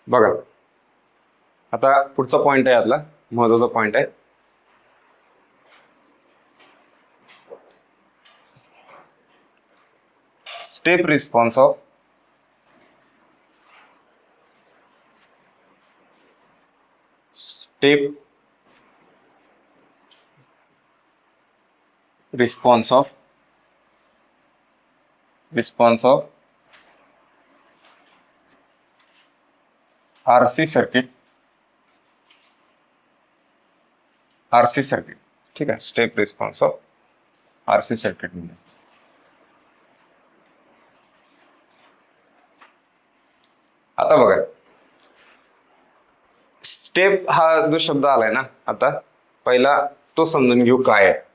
बघा आता पुढचा पॉइंट आहे यातला महत्वाचा पॉइंट आहे. Step response of response of RC circuit. ठीक आहे, step response of RC circuit म्हणजे आता बघा स्टेप हा जो शब्द आलाय ना, आता पहिला तो समजून घेऊ काय आहे.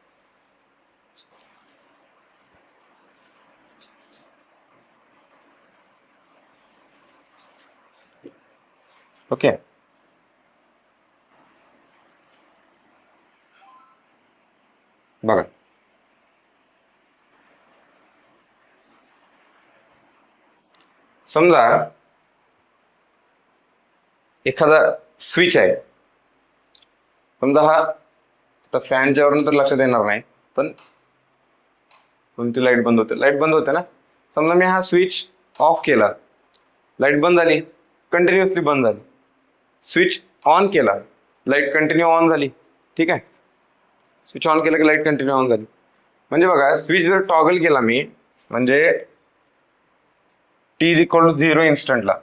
ओके, बघा समजा एखादा स्विच आहे. समजा हा आता फॅनच्या वरून तर लक्षात येणार नाही, पण कोणती लाईट बंद होते ना. समजा मी हा स्विच ऑफ केला, लाईट बंद झाली, कंटिन्युअसली बंद झाली. स्विच ऑन केला, लाईट कंटिन्यू ऑन झाली. ठीक आहे, स्विच ऑन केला की लाईट कंटिन्यू ऑन झाली. म्हणजे बघा स्विच जर टॉगल केला मी, म्हणजे t=0 इन्स्टंटला,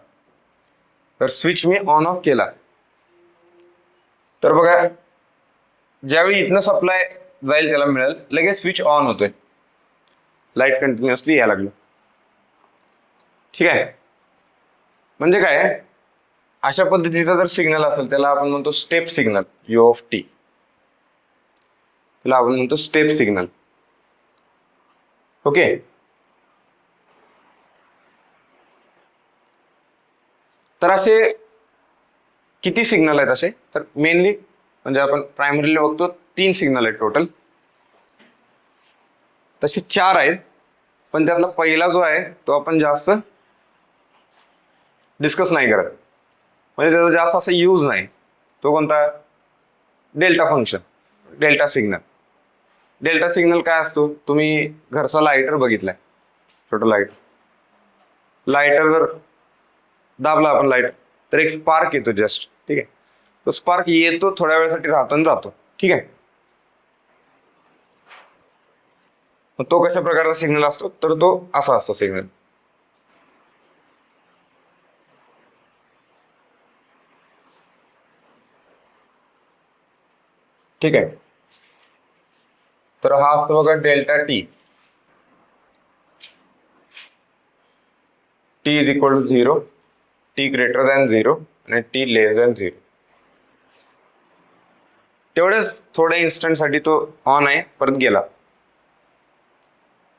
तर स्विच मी ऑन ऑफ केला, तर बघा ज्यावेळी इथनं सप्लाय जाईल त्याला मिळेल, लगेच स्विच ऑन होतोय, लाईट कंटिन्युअसली यायला लागली. ठीक आहे, म्हणजे काय अशा पद्धतीचा जर सिग्नल असेल त्याला आपण म्हणतो स्टेप सिग्नल. u(t) त्याला आपण म्हणतो स्टेप सिग्नल. ओके, तर असे किती सिग्नल आहेत असे, तर मेनली म्हणजे आपण प्रायमरीली बघतो 3 सिग्नल आहेत टोटल. तसे 4 आहेत, पण त्यातला पहिला जो आहे तो आपण जास्त डिस्कस नाही करत, म्हणजे त्याचा जास्त असा यूज नाही. तो कोणता? Delta function, delta signal. Delta signal काय असतो? तुम्ही घरचा लायटर बघितलाय, छोटा लायटर जर दाबला आपण लाईट तर एक स्पार्क येतो जस्ट. ठीक आहे, तो स्पार्क येतो, थोड्या वेळासाठी राहतो आणि जातो. ठीक आहे, तो कशा प्रकारचा सिग्नल असतो? तर तो असा असतो सिग्नल. ठीक आहे, तर हा असतो बघा डेल्टा टी. t=0, t>0 आणि t<0. तेवढ्याच थोड्या इन्स्टंटसाठी तो ऑन आहे, परत गेला.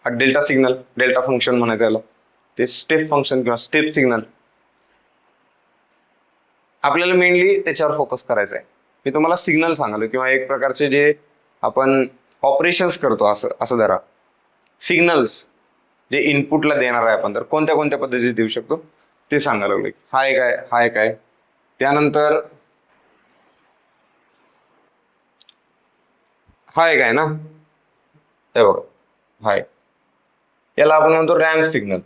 हा डेल्टा सिग्नल, डेल्टा फंक्शन म्हणायचं त्याला. ते स्टेप फंक्शन किंवा स्टेप सिग्नल आपल्याला मेनली त्याच्यावर फोकस करायचा आहे. मी तुम्हाला सिग्नल सांगालो किंवा एक प्रकारचे जे आपण ऑपरेशन्स करतो असं धरा. सिग्नल्स जे इनपुटला देणार आहे आपण, तर कोणत्या कोणत्या पद्धतीने देऊ शकतो ते सांगायला लागलो. हा एक आहे, त्यानंतर हा एक आहे ना, हे बघा हाय, याला आपण म्हणतो रॅम्प सिग्नल,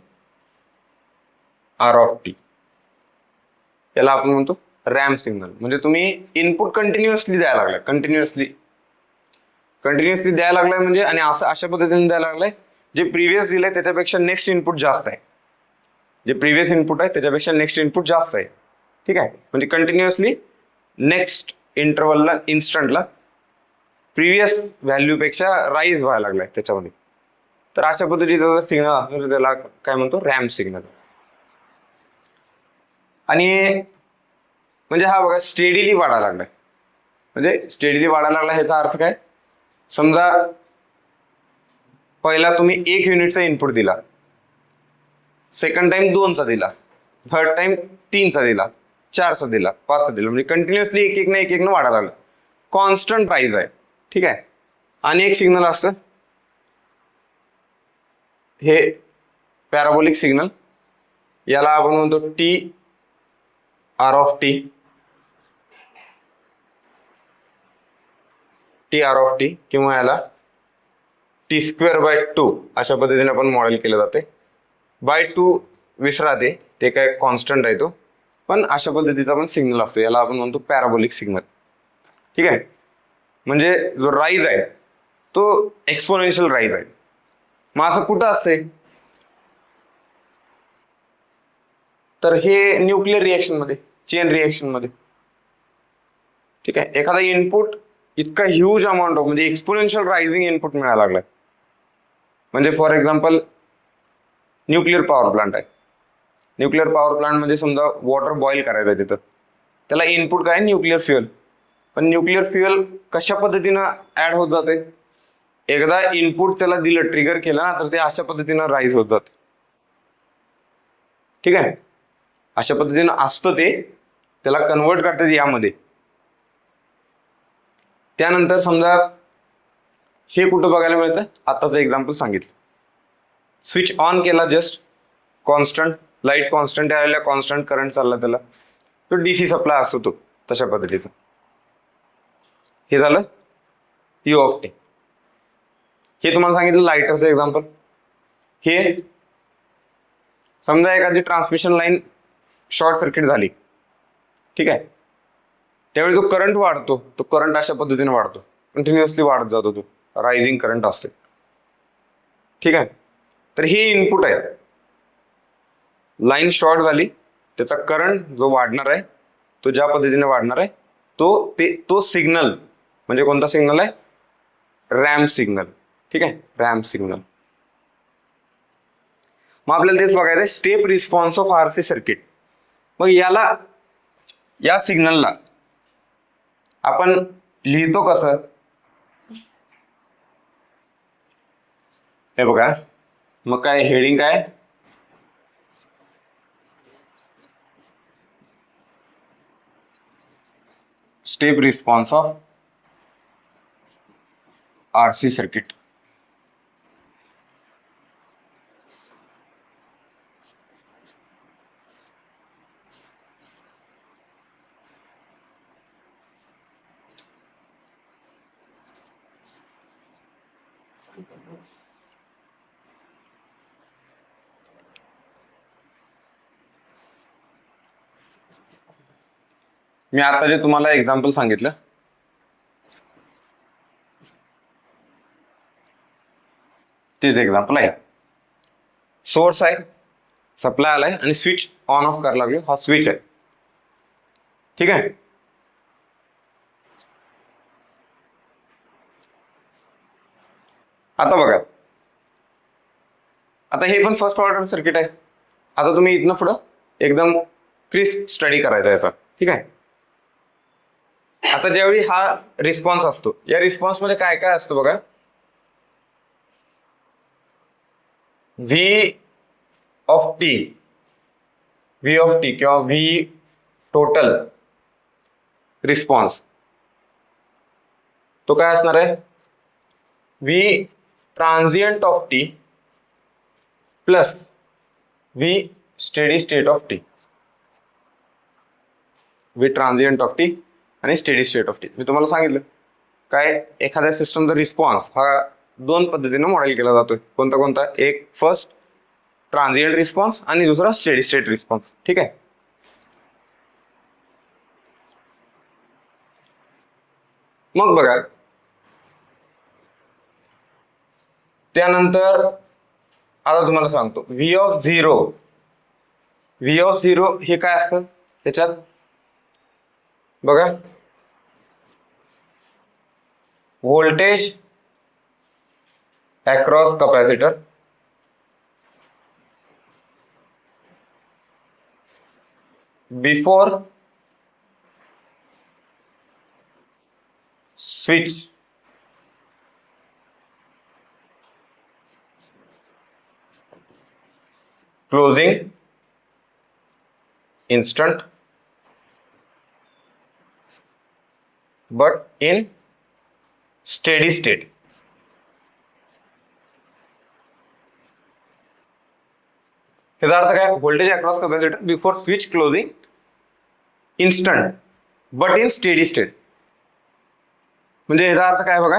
r(t). याला आपण म्हणतो रॅम्प सिग्नल. म्हणजे तुम्ही इनपुट कंटिन्युअसली द्यायला लागलाय, कंटिन्युअसली द्यायला लागलाय म्हणजे, आणि असं अशा पद्धतीने द्यायला लागलाय जे प्रिव्हियस दिलंय त्याच्यापेक्षा नेक्स्ट इनपुट जास्त आहे. जे प्रिव्हियस इनपुट आहे त्याच्यापेक्षा नेक्स्ट इनपुट जास्त आहे. ठीक आहे, म्हणजे कंटिन्युअसली नेक्स्ट इंटरव्हलला, इन्स्टंटला प्रिव्हियस व्हॅल्यूपेक्षा राईज व्हायला लागलाय त्याच्यामध्ये. तर अशा पद्धतीचा जर सिग्नल असतो तर त्याला काय म्हणतो? Ramp signal. आणि म्हणजे हा बघा स्टेडीली वाढायला लागलाय. म्हणजे स्टेडीली वाढायला लागला ह्याचा अर्थ काय? समजा पहिला तुम्ही 1 युनिटचा इनपुट दिला, सेकंड टाइम 2चा दिला, थर्ड टाइम 3चा दिला, 4चा दिला, 5चा दिला, म्हणजे कंटिन्युअसली एक एक वाढायला लागलं. कॉन्स्टंट प्राइस आहे. ठीक आहे, आणि एक सिग्नल असतं हे पॅराबोलिक सिग्नल, याला आपण म्हणतो R of T, T R of T, किंवा याला टी स्क्वेअर बाय 2 अशा पद्धतीने आपण मॉडेल केलं जाते. बाय 2 विसराते, ते काय कॉन्स्टंट आहे तो, पण अशा पद्धतीचा पण सिग्नल असतो, याला आपण म्हणतो पॅराबोलिक सिग्नल. ठीक आहे, म्हणजे जो राईज आहे तो एक्सपोनेन्शियल राईज आहे. मग असं कुठं असते, तर हे न्यूक्लिअर रिएक्शन मध्ये, चेन रिएक्शन मध्ये. ठीक आहे, एखादा इनपुट इतका ह्यूज अमाऊंट ऑफ, म्हणजे एक्सपोनेन्शियल रायझिंग इनपुट मिळायला लागलाय. म्हणजे for example nuclear power plant आहे. न्यूक्लिअर पॉवर प्लांट म्हणजे समजा वॉटर बॉईल करायचं आहे तिथं, त्याला इनपुट काय, न्यूक्लिअर फ्युएल. पण न्यूक्लिअर फ्युएल कशा पद्धतीनं ऍड होत जाते, एकदा इनपुट त्याला दिलं, ट्रिगर केलं ना, तर ते अशा पद्धतीनं राईज होत जाते. ठीक आहे, अशा पद्धतीनं असतं ते, त्याला कन्वर्ट करतात यामध्ये. त्यानंतर समजा हे कुठं बघायला मिळतं, आताचं एक्झाम्पल सांगितलं, स्विच ऑन केला, जस्ट कॉन्स्टंट लाईट, कॉन्स्टंट आलेला, कॉन्स्टंट करंट चालला त्याला, तो डीसी सप्लाय असतो तो तशा पद्धतीचा. हे झालं यू ऑफ टी. हे तुम्हाला सांगितलं लाईटरचं एक्झाम्पल. हे समजा एखादी ट्रान्समिशन लाईन शॉर्ट सर्किट झाली, ठीक आहे, त्यावेळी जो करंट वाढतो, तो करंट अशा पद्धतीने वाढतो, कंटिन्युअसली वाढत जातो, तो रायझिंग करंट असतो. ठीक आहे, तर हे इनपुट आहे, लाईन शॉर्ट झाली, त्याचा करंट जो वाढणार आहे तो ज्या पद्धतीने वाढणार आहे, तो सिग्नल म्हणजे कोणता सिग्नल आहे, रॅम्प सिग्नल. ठीक आहे, रॅम्प सिग्नल. मग आपल्याला तेच बघायचं आहे, step response of RC circuit. मग या सिग्नलला आपण लिहितो कसं, हे बघा. मग काय हेडिंग काय, step response of RC circuit. मी आता जे तुम्हाला एक्झाम्पल सांगितलं, तेच एक्झाम्पल आहे. सोर्स आहे, सप्लाय आलाय आणि स्विच ऑन ऑफ करायला लागलो, हा स्विच आहे. ठीक आहे, आता बघा, आता हे पण फर्स्ट ऑर्डर सर्किट आहे. आता तुम्ही इथनं पुढं एकदम क्रिस्प स्टडी करायचा याचा. ठीक आहे, आता ज्यावेळी हा रिस्पॉन्स असतो, या रिस्पॉन्स मध्ये काय काय असतं बघा, व्ही ऑफ टी किंवा व्ही टोटल रिस्पॉन्स, तो काय असणार आहे, V transient of T plus V steady state of T. V transient of T आणि स्टेडी स्टेट ऑफ टी. मी तुम्हाला सांगितलं काय, एखाद्या सिस्टमचा रिस्पॉन्स हा दोन पद्धतीने मॉडेल केला जातोय. कोणता कोणता, एक फर्स्ट ट्रान्झिएंट रिस्पॉन्स आणि दुसरा स्टेडी स्टेट रिस्पॉन्स. ठीक आहे, मग बघा त्यानंतर आता तुम्हाला सांगतो, व्ही ऑफ झिरो हे काय असतं त्याच्यात बघा, voltage across capacitor before switch closing instant but in steady state. याचा अर्थ काय, voltage across capacitor before switch closing instant but in steady state. म्हणजे याचा अर्थ काय बघा,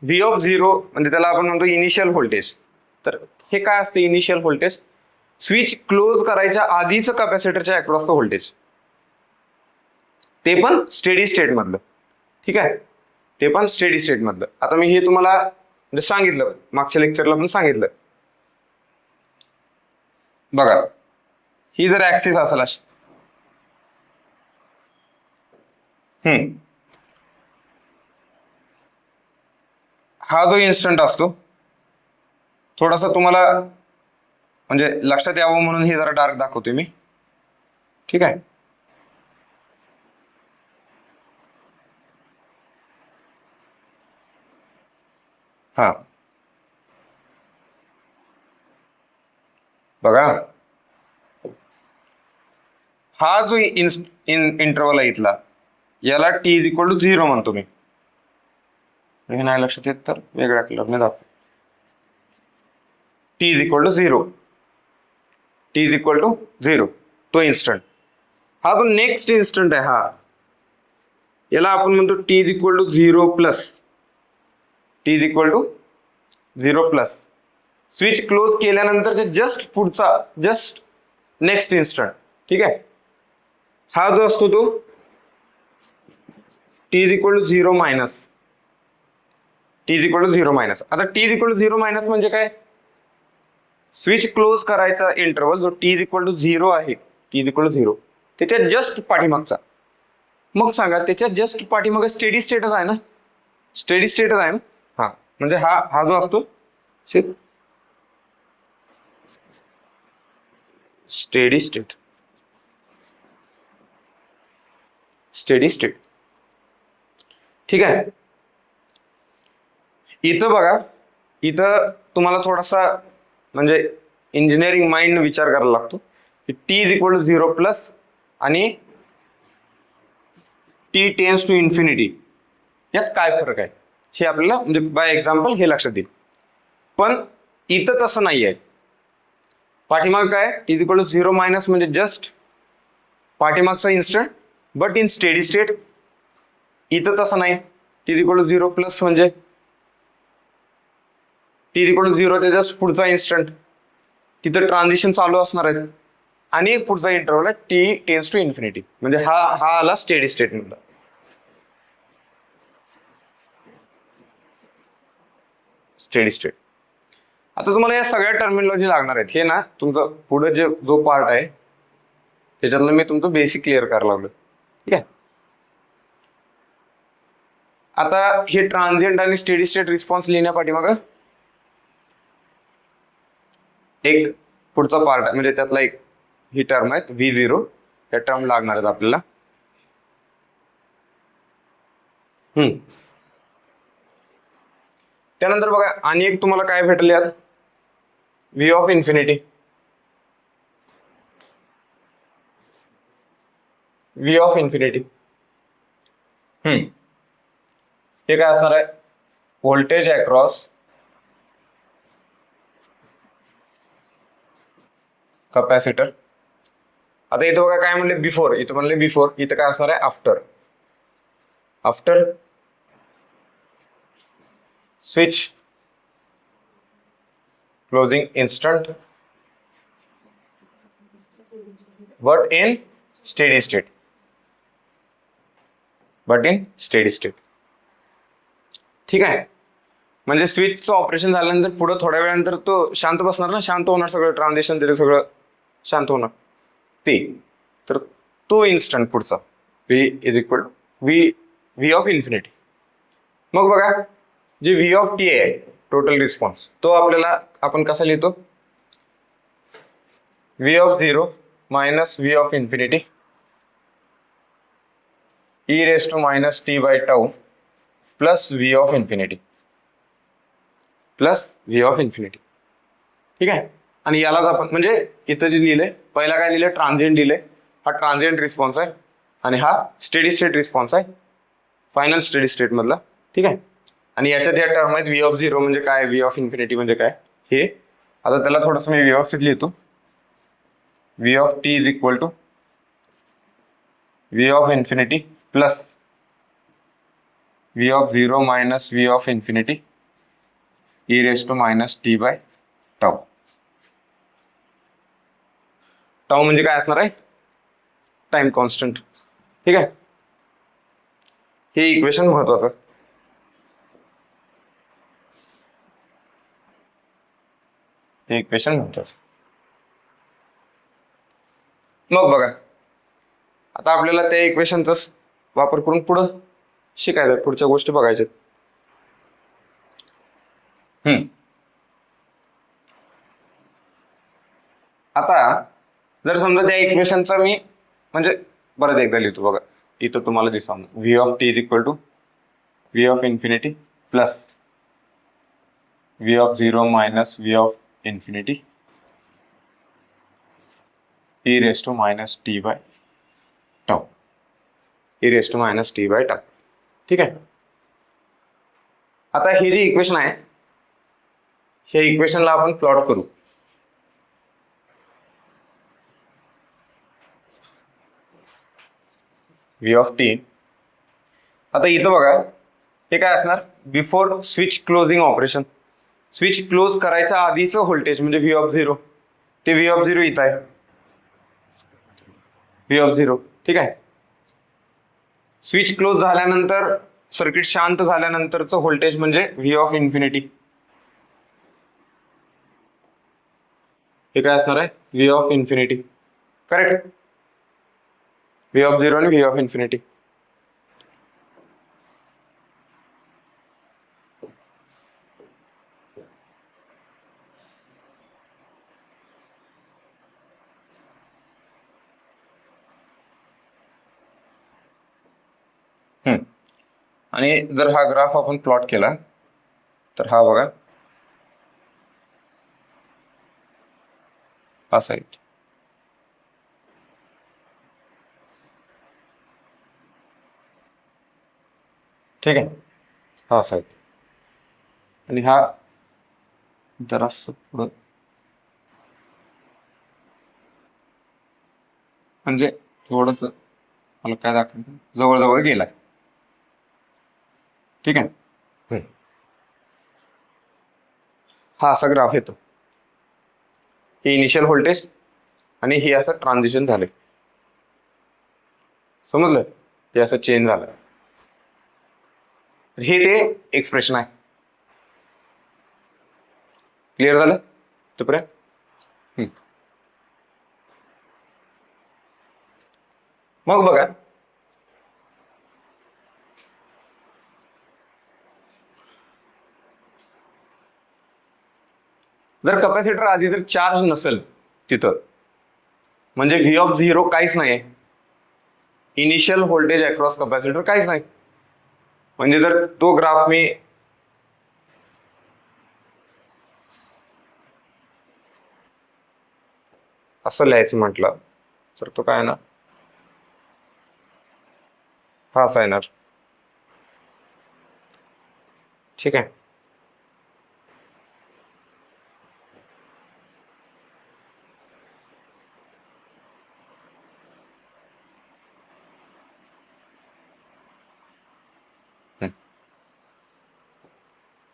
व्ही ऑफ झिरो म्हणजे त्याला आपण म्हणतो इनिशियल व्होल्टेज. तर हे काय असते इनिशियल व्होल्टेज? स्विच क्लोज करायच्या आधीचं कॅपॅसिटरच्या अक्रॉसचं व्होल्टेज, ते पण स्टेडी स्टेट मधलं. ठीक आहे, ते पण स्टेडी स्टेट मधलं. आता मी हे तुम्हाला म्हणजे सांगितलं, मागच्या लेक्चरला पण सांगितलं. बघा, ही जर ऍक्सिस असेल अशी, हा जो इन्स्टंट असतो, थोडासा तुम्हाला म्हणजे लक्षात यावं म्हणून हे जरा डार्क दाखवतोय मी. ठीक आहे, हा बघा, हा जो इंटरवल आहे इथला, याला टी इज इक्वल टू 0 म्हणतो मी. हे नाही लक्षात येत तर वेगळ्या कलरने दाखव. T is equal to 0, T is equal to 0 तो इन्स्टंट. हा जो नेक्स्ट इन्स्टंट आहे, हा याला आपण म्हणतो t is equal to 0 plus, t is equal to 0 plus. Switch close केल्यानंतर जस्ट पुढचा, जस्ट नेक्स्ट इन्स्टंट. ठीक आहे, हा जो असतो तो t is equal to 0 minus, t is equal to 0 minus. आता t is equal to 0 minus म्हणजे काय? स्विच क्लोज करायचा इंटरवल जो टी इज इक्वल टू 0 आहे, टी इज इक्वल टू 0, त्याच्या जस्ट पाठीमागचा. मग सांगा, त्याच्या जस्ट पाठीमाग स्टेडी स्टेटच आहे ना, स्टेडी स्टेटच आहे ना. हा म्हणजे हा जो असतो स्टेडी स्टेट, स्टेडी स्टेट. ठीक आहे, इथं बघा, इथं तुम्हाला थोडासा म्हणजे इंजिनिअरिंग माइंड विचार करायला लागतो की T is equal to 0 plus आणि टी टेन्स टू इन्फिनिटी, यात काय फरक आहे हे आपल्याला म्हणजे बाय एक्झाम्पल हे लक्षात येईल. पण इथं तसं नाही आहे. पाठीमाग काय, t is equal to 0 minus म्हणजे जस्ट पाठीमागचा instant but in steady state. इथं तसं नाही, t is equal to 0 plus म्हणजे टी इज इक्वल टू 0च्या जस्ट पुढचा इन्स्टंट, तिथं ट्रान्झिशन चालू असणार आहेत. आणि पुढचा इंटरव्हल आहे टी टेन्स टू इन्फिनिटी, म्हणजे हा आला स्टेडी स्टेट मधला. Steady state. आता तुम्हाला या सगळ्या टर्मिनॉलॉजी लागणार आहेत. हे ना तुमचं पुढे जो पार्ट आहे त्याच्यातलं मी तुमचं बेसिक क्लिअर करायला लागलो. ठीक आहे, आता हे ट्रान्झिएंट आणि स्टेडी स्टेट रिस्पॉन्स लिहिण्यापाठी मग एक पुढचा पार्ट आहे, म्हणजे त्यातला एक ही टर्म आहेत V0, या टर्म लागणार आहेत आपल्याला. त्यानंतर बघा आणि एक तुम्हाला काय भेटले यात, V of infinity, V of infinity. हे काय असणार आहे, व्होल्टेज अक्रॉस कॅपॅसिटर. आता इथं बघा काय म्हणले बिफोर, इथं म्हणले बिफोर, इथं काय असणार आहे after. After switch closing instant but in steady state, but in steady state. ठीक आहे, म्हणजे स्विचचं ऑपरेशन झाल्यानंतर पुढे थोड्या वेळानंतर तो शांत बसणार ना, शांत होणार, सगळं ट्रान्झिशन तिथे सगळं शांत होणार ते. तर तो इन्स्टंट पुढचा V is equal to V of infinity. मग बघा जे V ऑफ टी आहे टोटल रिस्पॉन्स, तो आपल्याला आपण कसा लिहितो, V of 0 minus V of infinity e raise to minus T by tau plus V of infinity, plus V of infinity. ठीक आहे, आणि यालाच आपण म्हणजे इथं जे लिहिलंय, पहिला काय लिहिलंय ट्रान्झिएंट लिहिलंय, हा ट्रान्झिएंट रिस्पॉन्स आहे आणि हा स्टेडी स्टेट रिस्पॉन्स आहे, फायनल स्टेडी स्टेट मधला. ठीक आहे, आणि याच्यात या टर्म आहेत V ऑफ 0 म्हणजे काय, V ऑफ इन्फिनिटी म्हणजे काय हे. आता त्याला थोडंसं मी व्यवस्थित लिहितो, V of T is equal to V of infinity plus V of zero minus V of infinity e raise to minus T by tau. Tau म्हणजे काय असणार आहे? Time constant. ठीक आहे, हे इक्वेशन महत्वाचं. हे इक्वेशन महत्वाचं. मग बघा, आता आपल्याला त्या इक्वेशनचा वापर करून पुढं शिकायचं, पुढच्या गोष्टी बघायच्या. आता जर समजा त्या इक्वेशनचा मी म्हणजे परत एकदा लिहितो बघा, इथं तुम्हाला दिसणार V of T is equal to V of infinity plus V of zero minus V of infinity e raise to minus T by tau. E raise to minus T by tau. ठीक आहे, आता हे जे equation आहे, हे इक्वेशनला आपण plot करू. V of T. आता इथं बघा, हे काय असणार? Before switch closing operation. Switch close करायच्या आधीचं व्होल्टेज म्हणजे व्ही ऑफ झिरो, ते व्ही ऑफ झिरो इथं आहे, व्ही ऑफ झिरो. ठीक आहे, स्विच क्लोज झाल्यानंतर सर्किट शांत झाल्यानंतरचं व्होल्टेज म्हणजे व्ही ऑफ इन्फिनिटी. हे काय असणार आहे? V of infinity. Correct, V of zero आणि व्ही ऑफ इन्फिनिटी. आणि जर हा ग्राफ आपण प्लॉट केला तर हा बघा, हा साईड. ठीक आहे, हा साईड आणि हा जरासं पुढं, म्हणजे थोडंसं मला काय दाखवायचं, जवळजवळ गेलाय. ठीक आहे, हा असा ग्राफ येतो. हे इनिशियल व्होल्टेज आणि हे असं ट्रान्झिशन झालंय, समजलं? हे असं चेंज झालं. हे ते एक्सप्रेशन आहे. क्लिअर झालं तोपर्यंत? मग बघा, जर कपॅसिटर आधी जर चार्ज नसेल तिथं, म्हणजे व्ही ऑफ झिरो काहीच नाही, इनिशियल व्होल्टेज अक्रॉस कपॅसिटर काहीच नाही. म्हणजे जर तो ग्राफ मी असं लिहायचं म्हटलं तर तो काय ना, हा असा येणार. ठीक आहे,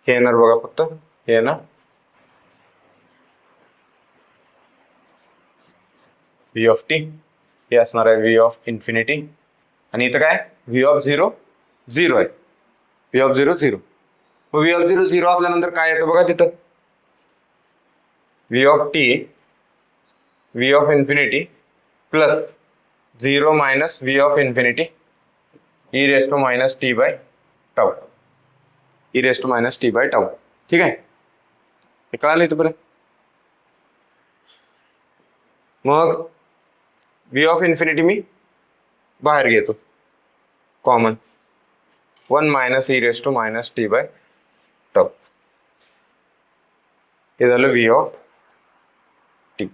हे येणार बघा, फक्त हे येणार व्ही ऑफ टी, हे असणार आहे व्ही ऑफ इन्फिनिटी, आणि इथं काय व्ही ऑफ झिरो झिरो आहे, व्ही ऑफ झिरो झिरो. मग व्ही ऑफ झिरो झिरो असल्यानंतर काय येतं बघा तिथं, V of T V of infinity plus zero minus V of infinity e raise to minus T by tau. E raise to minus T by tau. ठीक आहे, हे कळालं इथंपर्यंत? मग व्ही ऑफ इन्फिनिटी मी बाहेर घेतो common, 1 minus e raise to minus T by tau. हे झालं व्ही ऑफ टी.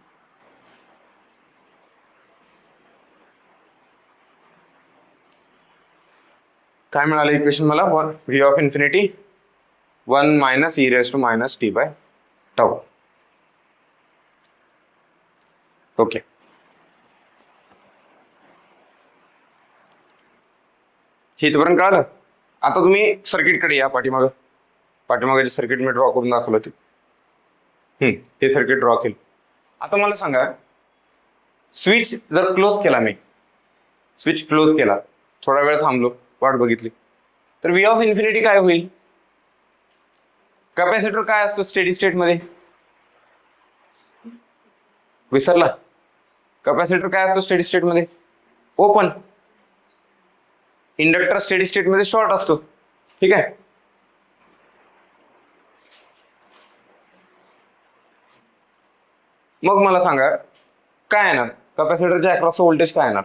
काय मिळालं इक्वेशन मला? V of infinity 1 minus e raise to minus T by tau. Okay, हे इथपर्यंत कळालं. आता तुम्ही सर्किटकडे या, पाठीमागे जे सर्किट मी ड्रॉ करून दाखवलं ते, हे सर्किट ड्रॉ केलं. आता मला सांगा, स्विच जर क्लोज केला, मी स्विच क्लोज केला, थोडा वेळ थांबलो, वाट बघितली, तर व्ही ऑफ इन्फिनिटी काय होईल? कॅपॅसिटर काय असतं स्टेडी स्टेट मध्ये? विसरला? कॅपॅसिटर काय असतो स्टेडी स्टेट मध्ये? ओपन. इंडक्टर स्टेडी स्टेट मध्ये शॉर्ट असतो. ठीक आहे. मग मला सांगा काय येणार? कॅपॅसिटरच्या अक्रॉस व्होल्टेज काय येणार?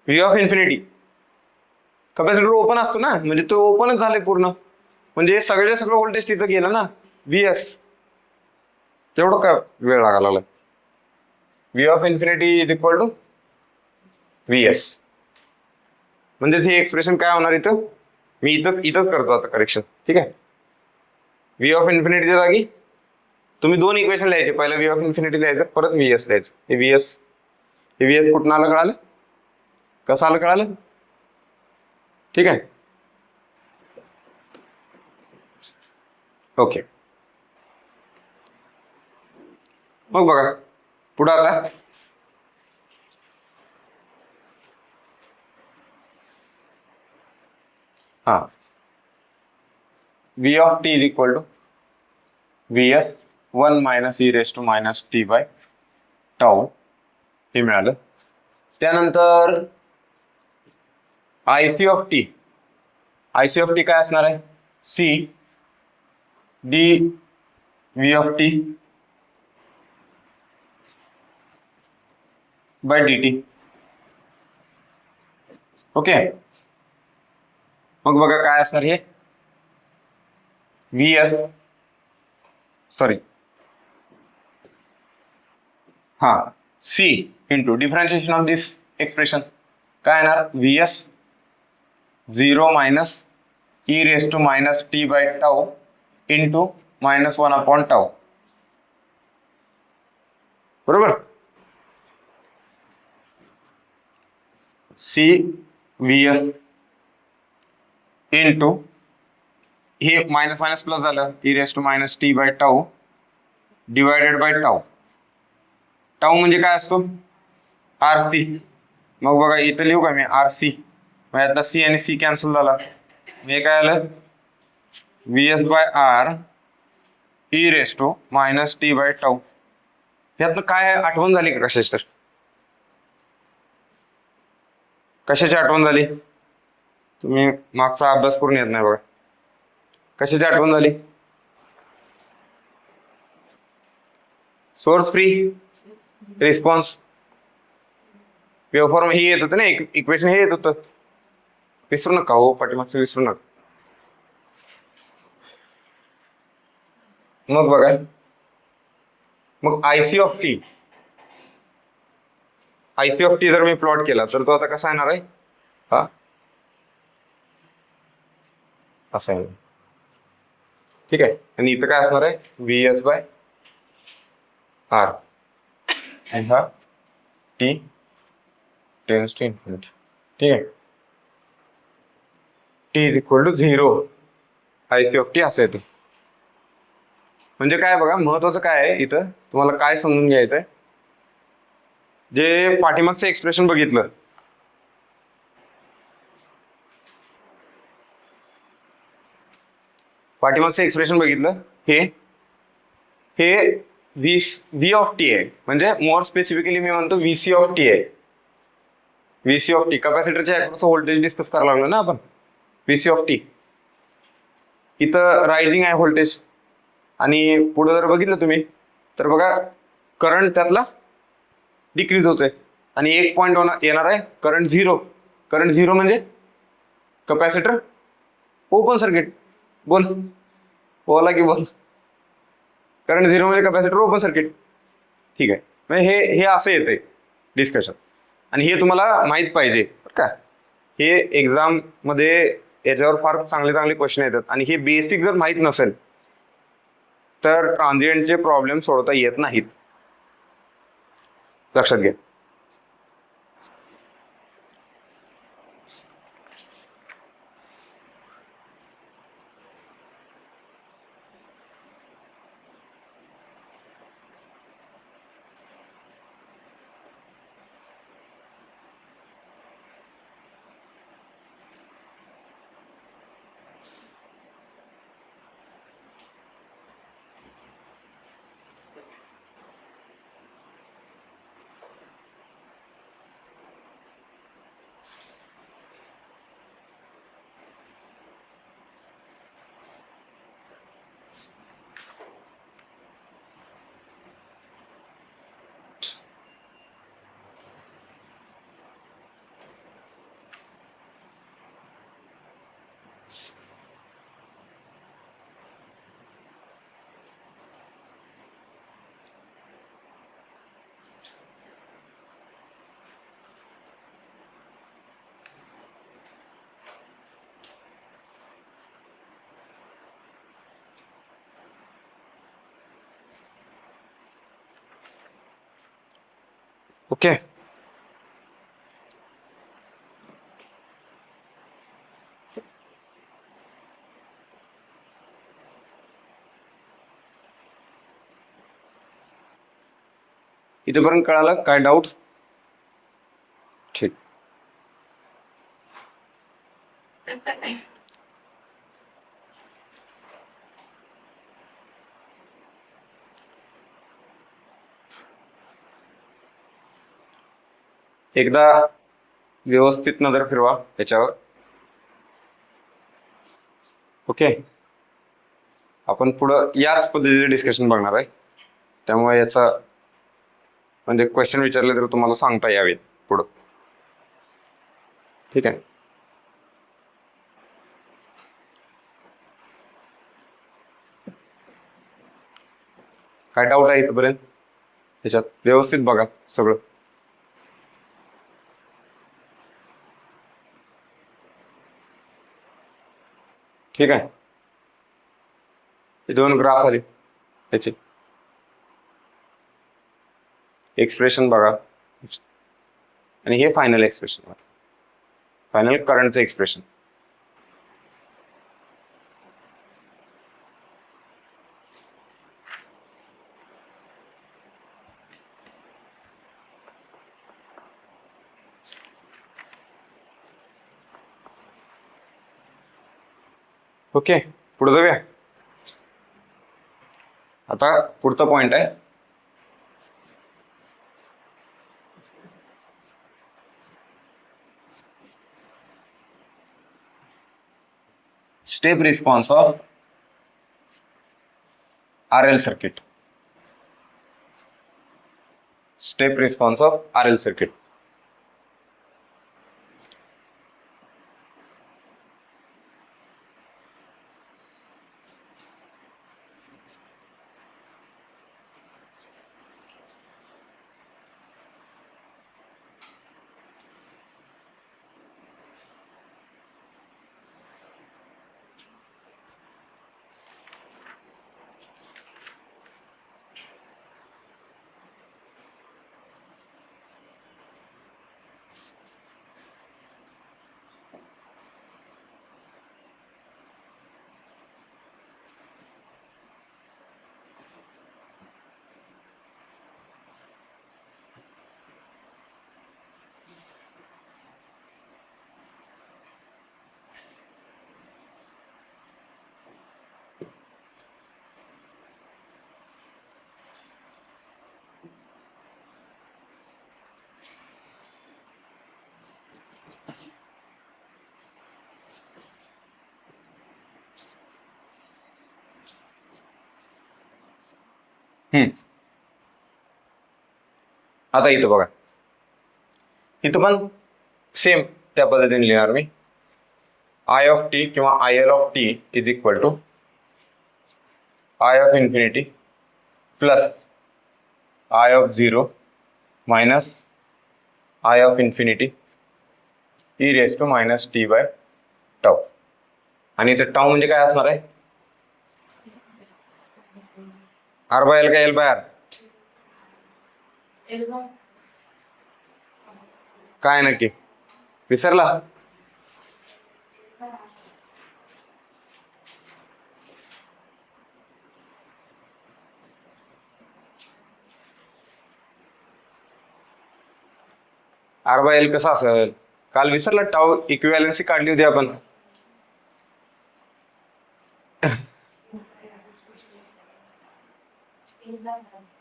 V of infinity. Capacitor open असतो ना, म्हणजे तो ओपनच झाले पूर्ण, म्हणजे सगळं व्होल्टेज तिथं गेलं ना. V S. तेवढं काय वेळ लागायला लागला? V of infinity is equal to V S. म्हणजेच हे एक्सप्रेशन काय होणार इथं? मी इथंच करतो आता करेक्शन. ठीक आहे. व्ही ऑफ इन्फिनिटीच्या जागी तुम्ही दोन इक्वेशन लिहायचे, पहिला व्ही ऑफ इन्फिनिटी लिहायचं, परत व्ही एस लिहायचं. हे व्ही एस कुठून आलं कळालं? कसं आलं कळालं? ठीक आहे. ओके. मग बघा पुढं आता V of T is equal to V S 1 minus e raise to minus T by tau हे मिळालं. त्यानंतर आय सी ऑफ टी काय असणार आहे? C D V of T by D T. Okay. मग बघा काय असणार हे? C into differentiation of this expression काय येणार? V S 0 minus e raise to minus T by tau into -1 upon tau. बरोबर. सी व्ही एस इंटू हे minus minus plus झालं, e raise to minus T by tau divided by tau. Tau म्हणजे काय असतो? R C. मग बघा इथं लिहू का मी आर सी, मग यातला सी आणि सी कॅन्सल झाला. हे काय आलं? V S by R E raise to minus T by tau. ह्यातनं काय आठवण झाली का कशाची? तर कशाची आठवण झाली? तुम्ही मागचा अभ्यास करून येत नाही बघा. कशाची आठवण झाली? सोर्स फ्री रिस्पॉन्स वेव्हफॉर्म हे येत होतं ना, इक्वेशन हे येत होतं. विसरू नका हो, पाठीमागचं विसरू नका. मग बघा, मग आयसी ऑफ टी जर मी प्लॉट केला तर तो आता कसा येणार आहे? हा असा आहे. ठीक आहे. आणि इथं काय असणार आहे? व्ही एस बाय आर आणि हा टी टेन्स टू इन्फिनिटी. ठीक आहे. T is equal to 0 IC of T असं येतं. म्हणजे काय बघा, महत्वाचं काय आहे इथं तुम्हाला काय समजून घ्यायचंय? जे पाठीमागचं एक्सप्रेशन बघितलं, हे व्ही ऑफ टी आहे. म्हणजे मोर स्पेसिफिकली मी म्हणतो व्हीसी ऑफ टी आहे. व्हीसी ऑफ टी कॅपॅसिटरच्या अक्रॉस व्होल्टेज डिस्कस करायला लागलो ना आपण. व्हीसी ऑफ टी इथं रायझिंग आहे व्होल्टेज, आणि पुढे जर बघितलं तुम्ही तर बघा करंट त्यातला डिक्रीज होतोय, आणि एक पॉईंट येणार आहे करंट झिरो. करंट झिरो म्हणजे कॅपॅसिटर ओपन सर्किट. बोला की बोल. करंट झिरो म्हणजे कॅपॅसिटर ओपन सर्किट. ठीक आहे. म्हणजे हे असं येतंय डिस्कशन, आणि हे तुम्हाला माहीत पाहिजे बरं का. हे एक्झाम मध्ये याच्यावर फार चांगले क्वेश्चन येतात, आणि हे बेसिक जर माहीत नसेल तर ट्रान्झिएंटचे प्रॉब्लेम सोडवता येत नाहीत. लक्षात घ्या. ओके. इथेपर्यंत कळालं? काय डाऊट? ठीक. एकदा व्यवस्थित नजर फिरवा याच्यावर. ओके. आपण पुढं याच पद्धतीचे डिस्कशन बघणार आहे, त्यामुळे याचा म्हणजे क्वेश्चन विचारले तर तुम्हाला सांगता यावेत पुढं. ठीक आहे. काय डाऊट आहे इथपर्यंत? याच्यात व्यवस्थित बघा सगळं. ठीक आहे. हे दोन ग्राफ आले, याचे एक्सप्रेशन बघा आणि हे फायनल एक्सप्रेशन, फायनल करंटचं एक्सप्रेशन. ओके, पुढे जाऊया. आता पुढचा पॉइंट आहे step response of RL circuit. Step response of RL circuit. आता इथं बघा, इथं पण सेम त्या पद्धतीने लिहिणार मी. I ऑफ टी किंवा IL of T is equal to I of infinity plus I of 0 minus I of infinity e raise to minus T by tau. आणि इथं टाऊ म्हणजे काय असणार आहे? R बाय L का L बाय R? काय नक्की विसरला? R बाय L कसा असेल? काल विसरला? टाऊ इक्विव्हॅलन्सी काढली होती आपण.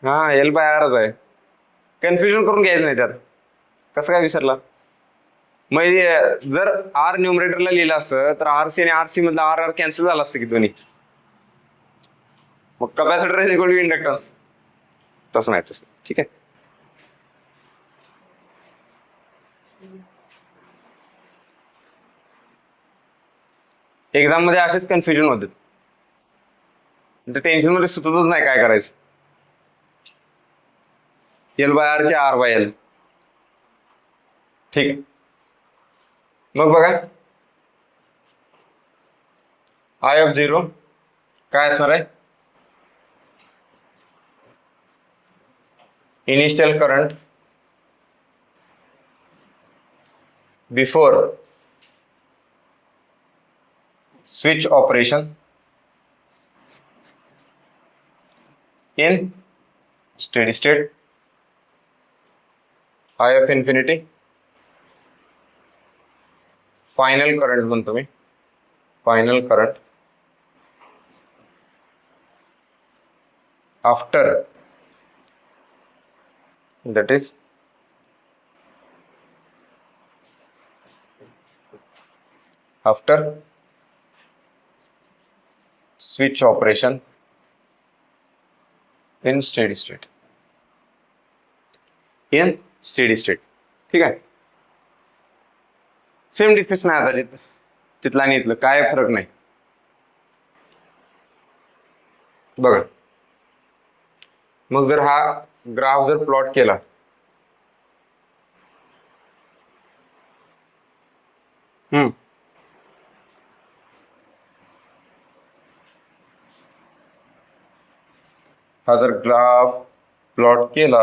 हा, L बाय Rच आहे. कन्फ्युजन करून घ्यायचं नाही त्यात. कसं काय विसरला? मग जर R न्यूमरेटरला लिहिलं असतं तर RC आणि RC मधला RR कॅन्सल झाला असतं की दोन्ही. मग capacitor is equal to inductance. तसं नाही, तसं. ठीक आहे. एक्झाम मध्ये असेच कन्फ्युजन होते, टेन्शन मध्ये सुचतच नाही काय करायचं. L बाय R की R बाय L. ठीक. मग बघा, I ऑफ 0 काय असणार आहे? Initial current before switch operation in steady state I of infinity final current म्हणतो मी final current after that is after switch operation in steady state ठीक आहे. सेम डिस्कशन आहे आता तिथला आणि इथलं काय फरक नाही. बघा मग जर हा ग्राफ जर प्लॉट केला हा जर ग्राफ प्लॉट केला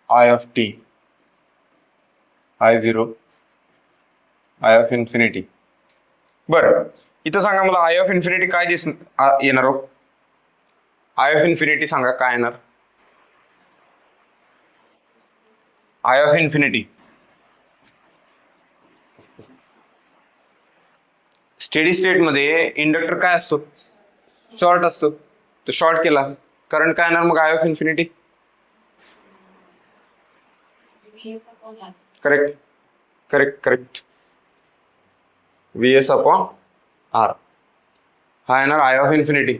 I of t I0 I of infinity. बरं इथं सांगा मला I of infinity काय येणार हो. I of infinity सांगा काय येणार. I of infinity steady state मध्ये इंडक्टर काय असतो शॉर्ट असतो. तो शॉर्ट केला करंट काय येणार मग I of infinity correct correct correct VS upon R हा येणार I of infinity.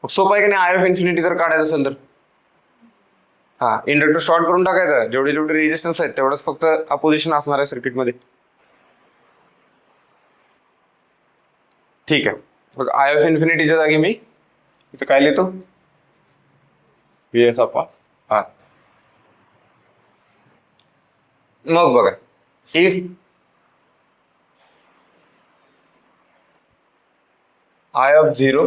सोपं आहे की नाही. I of infinity जर काढायचं असेल तर हा इंडक्टर शॉर्ट करून टाकायचं. जेवढे जेवढे रेजिस्टन्स आहेत तेवढंच फक्त अपोजिशन असणार आहे सर्किटमध्ये. ठीक आहे मग I of infinity च्या जागी मी इथं काय लिहितो VS अपॉन R. मग बघा if I of 0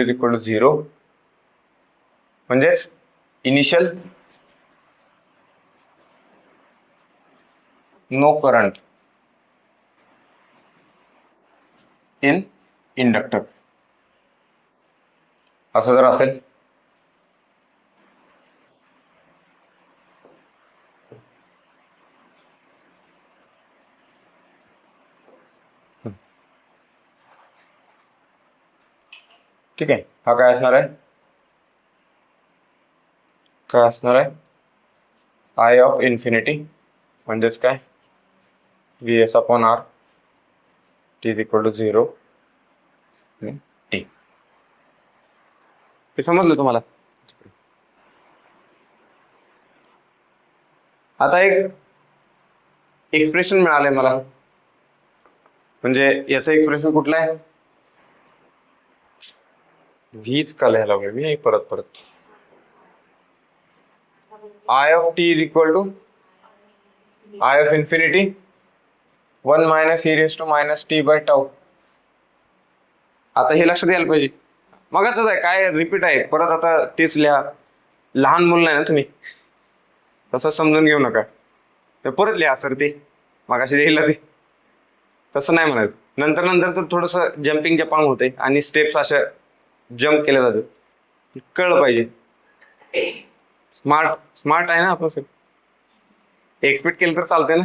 is equal to 0 म्हणजेच initial no current in inductor असं जर असेल ठीक आहे. हा काय असणार आहे I of infinity म्हणजेच काय VS upon R t is equal to 0 t. हे समजलं तुम्हाला. आता एक एक्सप्रेशन मिळालंय मला म्हणजे याचं एक्सप्रेशन कुठलं आहे हीच का लिहायला लागलोय मी परत I of t is equal to I of infinity 1 minus e raised to minus t by tau. आता हे लक्षात यायला पाहिजे. मगाच आहे काय रिपीट आहे परत आता तेच लिहा. लहान मुलं नाही ना तुम्ही तसं समजून घेऊ नका. परत लिहा सर ते मगाशी लिहिलं ते तसं नाही म्हणत. नंतर तर थोडंसं जम्पिंग जपांग होते आणि स्टेप्स अशा जम्प केले जातात. कळलं पाहिजे. स्मार्ट आहे ना आपण सर. एक्सपेक्ट केलं तर चालतंय ना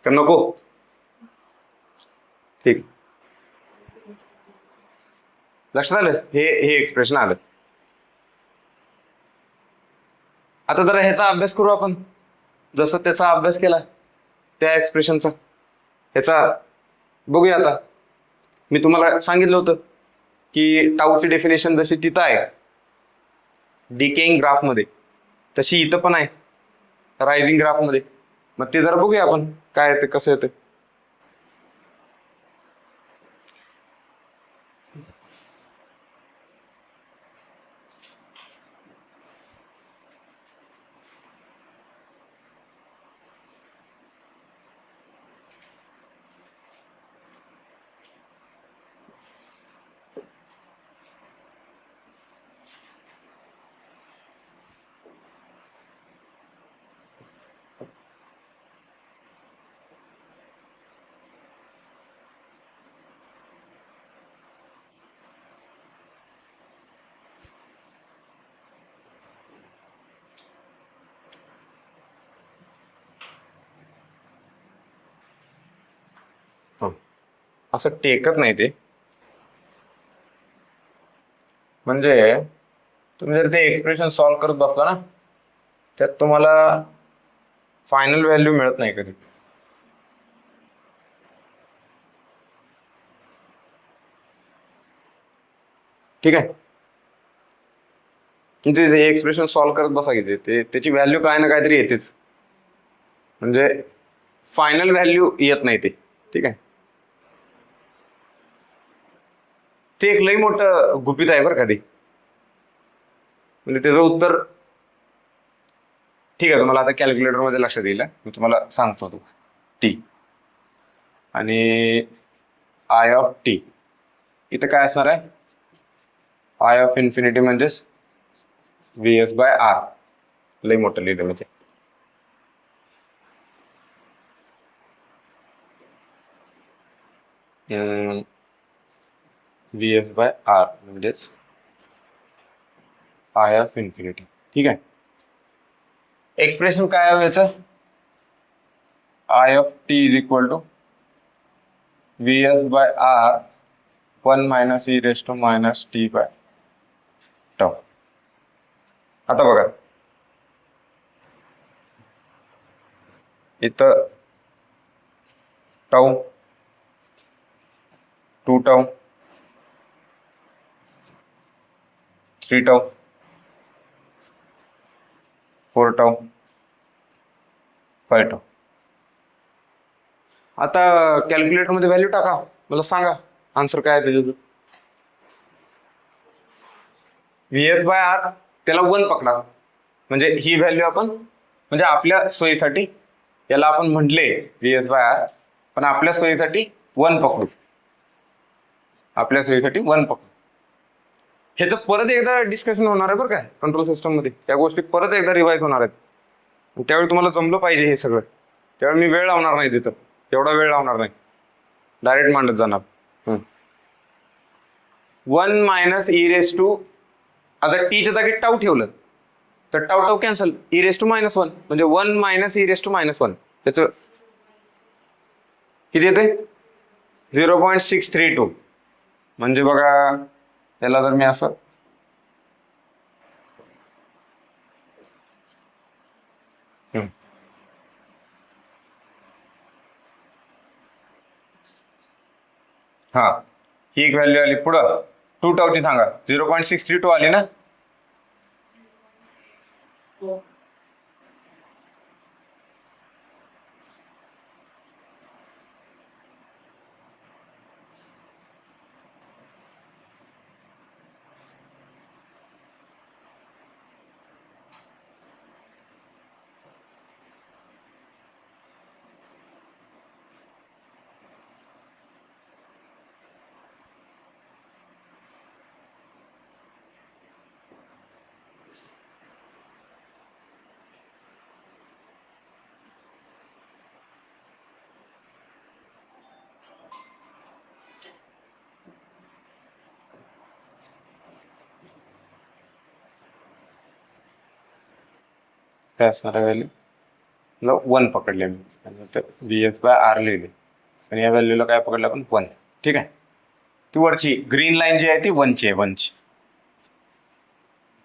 का नको. ठीक लक्षात आलं. हे एक्सप्रेशन आलं. आता जरा ह्याचा अभ्यास करू आपण. जसं त्याचा अभ्यास केला त्या एक्सप्रेशनचा ह्याचा बघूया. आता मी तुम्हाला सांगितलं होतं की टाऊची डेफिनेशन जशी तिथं आहे डिकेइंग ग्राफमध्ये तशी इथं पण आहे रायझिंग ग्राफमध्ये. मग ते जरा बघूया आपण काय येते कसं येते. असं टेकत नाही ते. म्हणजे तुम्ही जर ते एक्सप्रेशन सॉल्व्ह करत बसला ना त्यात तुम्हाला फायनल व्हॅल्यू मिळत नाही कधी. ठीक आहे. म्हणजे एक्सप्रेशन सॉल्व्ह करत बसा की ते त्याची व्हॅल्यू काय ना काहीतरी येतेच. म्हणजे फायनल व्हॅल्यू येत नाही ते. ठीक आहे. ते एक लई मोठं गुपित आहे बरं का ते. म्हणजे त्याचं उत्तर ठीक आहे तुम्हाला आता कॅल्क्युलेटरमध्ये लक्षात येईल. मी तुम्हाला सांगतो तो टी आणि आय ऑफ टी इथं काय असणार आहे आय ऑफ इन्फिनिटी म्हणजेच व्ही एस बाय आर. लई मोठं लिहिलं म्हणजे व्ही एस बाय आर म्हणजेच आय ऑफ इन्फिनिटी. ठीक आहे. एक्सप्रेशन काय आहे याचं I of T is equal to V S by R 1 minus e raise to minus T by tau. आता बघा इथं tau 2 tau 3 tau 4 tau 5 tau. आता कॅल्क्युलेटरमध्ये व्हॅल्यू टाका मला सांगा आन्सर काय आहे त्याच्यात. व्ही एस बाय आर त्याला 1 पकडा म्हणजे ही व्हॅल्यू आपण म्हणजे आपल्या सोयीसाठी याला आपण म्हटले व्ही एस बाय आर पण आपल्या सोयीसाठी 1 पकडू. आपल्या सोयीसाठी 1 पकडू. ह्याचं परत एकदा डिस्कशन होणार आहे बरं काय कंट्रोल सिस्टममध्ये. त्या गोष्टी परत एकदा रिवाईज होणार आहेत. त्यावेळी तुम्हाला जमलं पाहिजे हे सगळं. त्यावेळी मी वेळ लावणार नाही तिथं. एवढा वेळ लावणार नाही. डायरेक्ट मांडत जाणार. 1 मायनस ई रेस टू आता टीच्या जागी टाऊ ठेवलं तर tau tau cancel e raise to -1 म्हणजे 1 मायनस ई रेस टू -1 त्याचं किती येते 0.632. म्हणजे बघा त्याला जर मी असं हा ही एक व्हॅल्यू आली पुढं 2 टाऊची सांगा 0.632 आली ना. काय असणार आहे व्हॅल्यू 1 पकडले मी व्ही एस बाय आर लिहिले आणि या व्हॅल्यूला काय पकडलं आपण 1. ठीक आहे. ती वरची ग्रीन लाईन जी आहे ती 1ची आहे 1ची.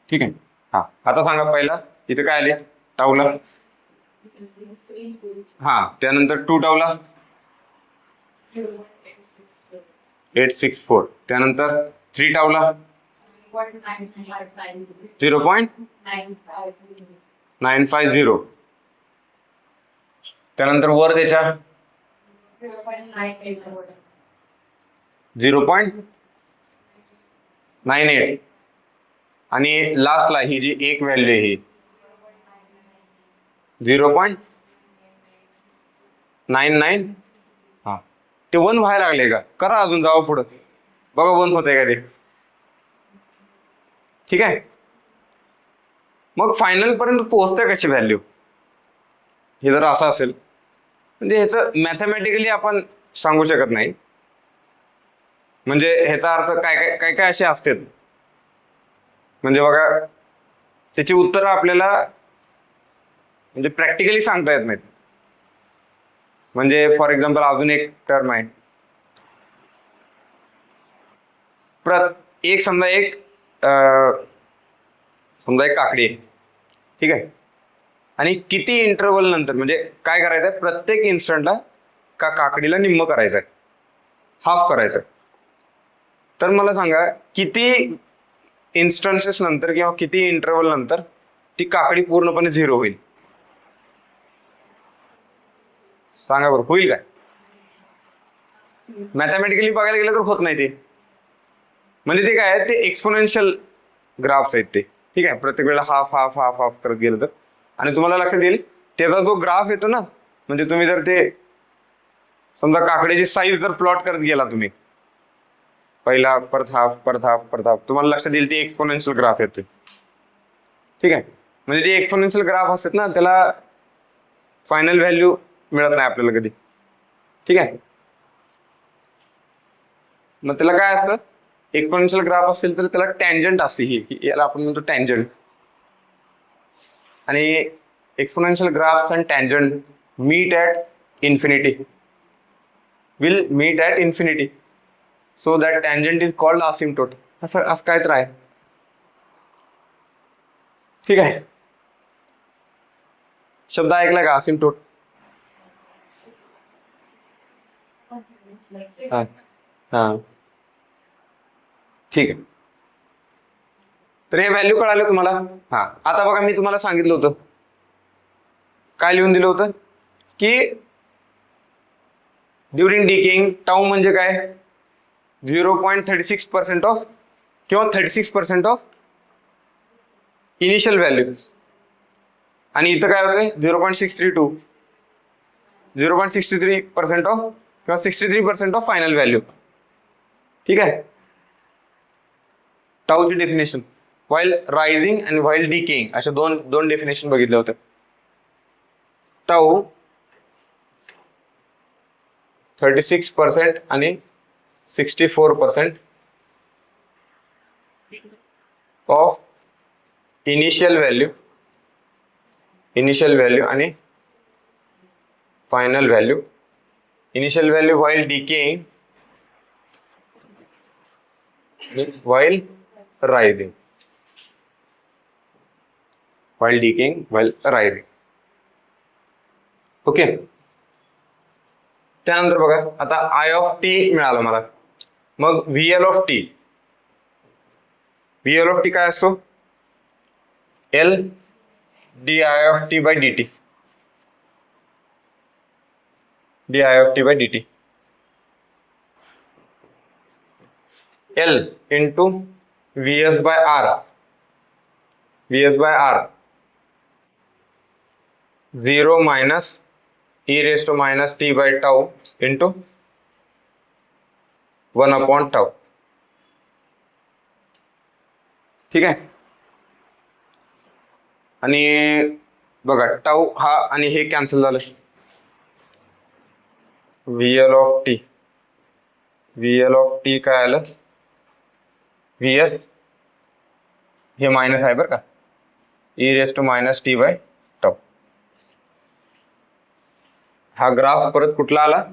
ठीक आहे. हा आता सांगा पहिला इथे काय आले टाऊला हा त्यानंतर 2 टाऊला 864 त्यानंतर 3 टाऊला 0.950. त्यानंतर वर त्याच्या 0.98 आणि लास्टला ही जी एक व्हॅल्यू आहे ही 0.99. हा ते 1 व्हायला लागले का? करा अजून, जावं पुढं बघा 1 होतंय का ते. ठीक आहे. मग फायनल पर्यंत पोहोचते कशी व्हॅल्यू, हे जर असं असेल म्हणजे ह्याचं मॅथमॅटिकली आपण सांगू शकत नाही. म्हणजे ह्याचा अर्थ काय काय काय काय असे असतात, म्हणजे बघा त्याची उत्तरं आपल्याला म्हणजे प्रॅक्टिकली सांगता येत नाहीत. म्हणजे फॉर एक्झाम्पल अजून एक टर्म आहे, एक समजा एक काकडी आहे. ठीक आहे. आणि किती इंटरव्हल नंतर म्हणजे काय करायचं आहे, प्रत्येक इन्स्टंटला काकडीला निम्म करायचं आहे, हाफ करायचं आहे. तर मला सांगा किती इन्स्टन्सेस नंतर किंवा किती इंटरव्हल नंतर ती काकडी पूर्णपणे 0 होईल, सांगा बरं, होईल काय? मॅथमॅटिकली बघायला गेलं तर होत नाही ते. म्हणजे ते काय आहे, ते एक्सपोनेन्शियल ग्राफ्स आहेत ते. ठीक आहे. प्रत्येक वेळेला हाफ हाफ हाफ हाफ करत गेलं तर, आणि तुम्हाला लक्षात येईल त्याचा जो ग्राफ येतो ना, म्हणजे तुम्ही जर ते समजा काकडीची साईज जर प्लॉट करत गेला तुम्ही, पहिला परत हाफ परत हाफ परत हाफ, तुम्हाला लक्षात येईल ते एक्सपोनेन्शियल ग्राफ येते. ठीक आहे. म्हणजे जे एक्सपोनेन्शियल ग्राफ असतात ना, त्याला फायनल व्हॅल्यू मिळत नाही आपल्याला कधी. ठीक आहे. मग त्याला काय असतं, एक्सपोनेन्शियल ग्राफ असेल तर त्याला टँजंट असते, ही याला आपण म्हणतो टँजंट. आणि exponential graph and tangent meet at infinity, will meet at infinity, so that tangent is called asymptote. असं काय तर आहे. ठीक आहे. शब्द ऐकला का, असिम्प्टोट? हा हा ठीक आहे. तर हे व्हॅल्यू कळाले तुम्हाला. हा आता बघा, मी तुम्हाला सांगितलं होतं, काय लिहून दिलं होतं की ड्युरिंग डिकेइंग टाऊ म्हणजे काय, 0.36% ऑफ किंवा 36% ऑफ इनिशियल व्हॅल्यूज. आणि इथं काय होतंय 0.632, 0.63% ऑफ किंवा 63% ऑफ फायनल व्हॅल्यू. ठीक आहे. टाऊची डेफिनेशन व्हाईल रायझिंग आणि व्हाईल डिकेइंग अशा दोन डेफिनेशन बघितले होते. टाऊ 36% आणि 64% ऑफ इनिशियल व्हॅल्यू आणि final value. Initial value while decaying, while rising, while decaying, while rising. Okay. त्यानंतर बघा आता I of t मिळालं मला. मग VL of t काय असतो, L di of t by dt, di of t by dt, L into Vs by R, 0 minus e raised to minus t by tau into 1 upon tau. ठीक आहे. आणि बघा tau हा आणि हे cancel झालं. VL of t काय आलं, VS हे मायनस आहे बरं का, e raised to minus t by tau. हा ग्राफ परत कुठला आला,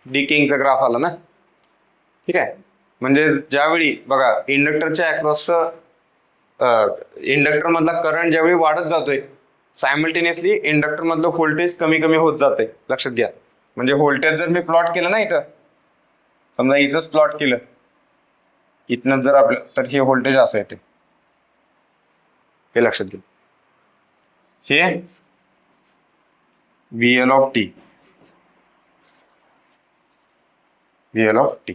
डिकेइंगचा ग्राफ आला ना. ठीक आहे. म्हणजे ज्यावेळी बघा इंडक्टरच्या अक्रॉस इंडक्टर मधला करंट ज्यावेळी वाढत जातोय, सायमल्टेनियसली इंडक्टर मधलं व्होल्टेज कमी कमी होत जाते. लक्षात घ्या. म्हणजे व्होल्टेज जर मी प्लॉट केलं ना, इथं समजा इथंच प्लॉट केलं इथनं जर आपलं तर हे व्होल्टेज असं येते, हे लक्षात घ्या. हे VL of T, VL of T.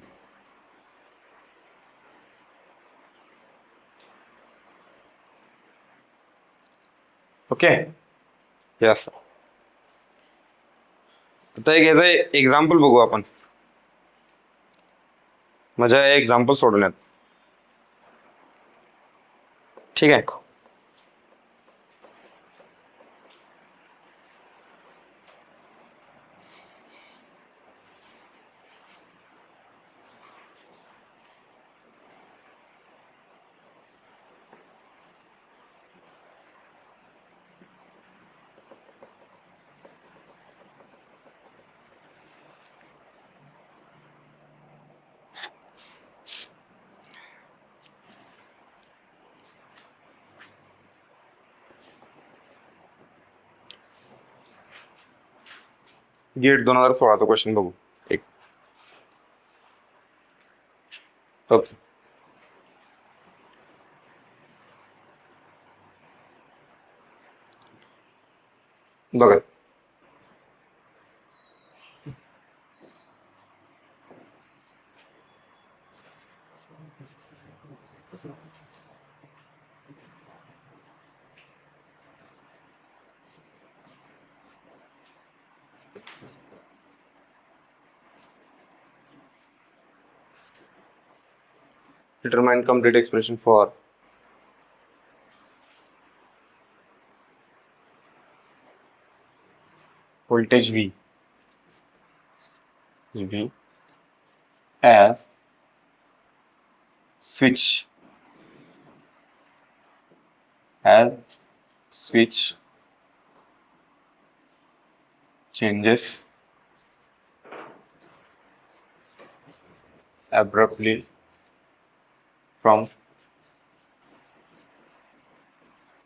Okay, हे असं. आता एक याचं एक्झाम्पल बघू आपण, माझ्या एक्झाम्पल सोडवण्यात. ठीक आहे. गेट 2016चा क्वेश्चन बघू एक. ओके, बघा. Determine complete expression for voltage V as switch changes abruptly from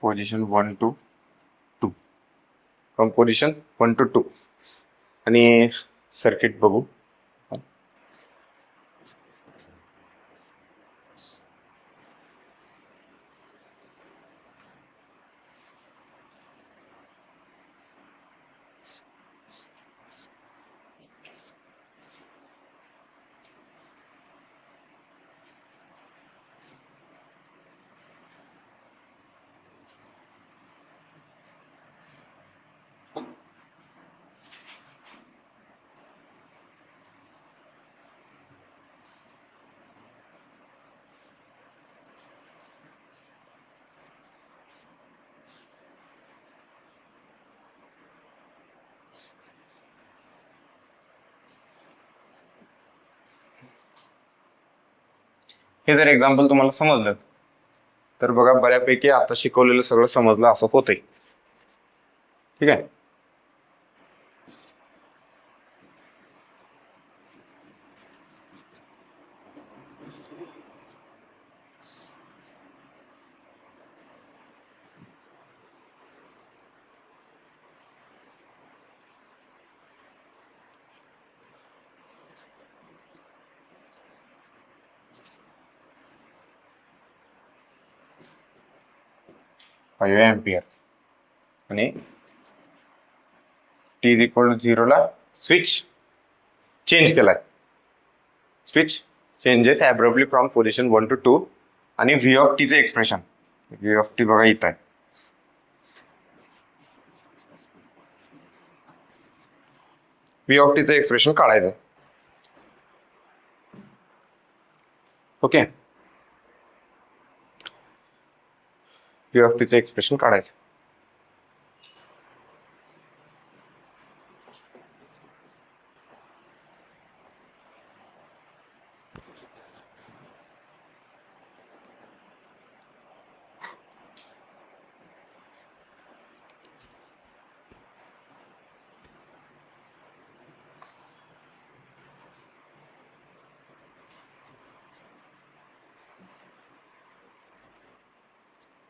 position 1 to 2. From position 1 to 2. आणि सर्किट बघू. हे जर एक्झाम्पल तुम्हाला समजलं तर बघा, बऱ्यापैकी आता शिकवलेलं सगळं समजलं असं होतंय. ठीक आहे. फाईव्ह एम्पियर आणि t = 0 ला स्विच चेंज केलाय. Switch changes abruptly from position 1 to 2. आणि V ऑफ टीचं एक्सप्रेशन, V ऑफ टी बघा इथं आहे. V ऑफ टीचं एक्सप्रेशन काढायचं. ओके, V ऑफ टीचं एक्सप्रेशन काढायचं.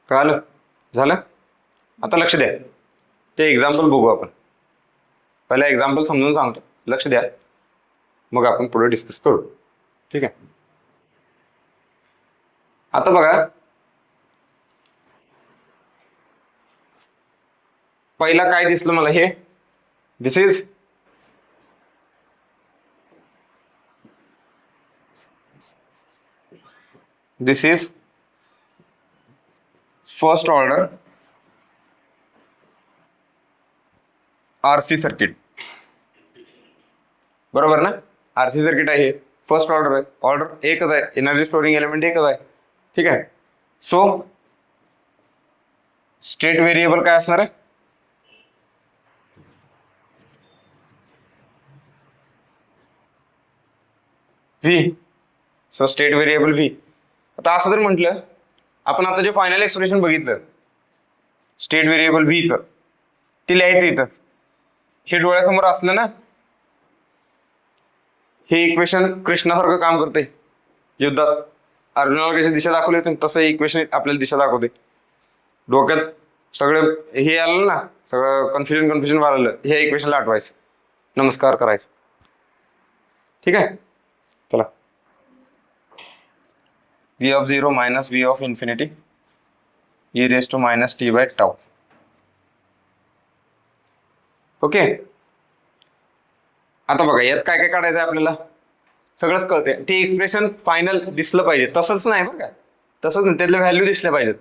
कळालं? झालं? आता लक्ष द्या, ते एक्झाम्पल बघू आपण. पहिला एक्झाम्पल समजून सांगतो, लक्ष द्या, मग आपण पुढे डिस्कस करू. ठीक आहे. आता बघा, पहिला काय दिसलं मला, हे this is first order RC circuit, बरोबर ना? आरसी सर्किट आहे, फर्स्ट ऑर्डर आहे, ऑर्डर एकच आहे, एनर्जी स्टोरिंग एलिमेंट एकच आहे, ठीक आहे. सो स्टेट व्हेरिएबल काय असणार आहे? V. So state variable V. आता असं जर म्हटलं, आपण आता जे फायनल एक्सप्रेशन बघितलं स्टेट व्हेरिएबल व्हीचं, ते लिहायचं इथं. हे डोळ्यासमोर असलं ना, हे इक्वेशन कृष्णासारखं काम करते युद्धात. अर्जुनाला कशी दिशा दाखवली होती तसं हे इक्वेशन आपल्याला दिशा दाखवते. डोक्यात सगळं हे आलं ना, सगळं कन्फ्युजन वाढलं, हे इक्वेशनला आठवायचं, नमस्कार करायचं, ठीक आहे. चला, v of 0 minus v of infinity e raised to minus t by tau. Okay. आता बघा, यात काय काय काढायचं आहे आपल्याला, सगळंच कळते. ते एक्सप्रेशन फायनल दिसलं पाहिजे, तसंच नाही बरं का, तसंच नाही, त्यातल्या व्हॅल्यू दिसल्या पाहिजेत.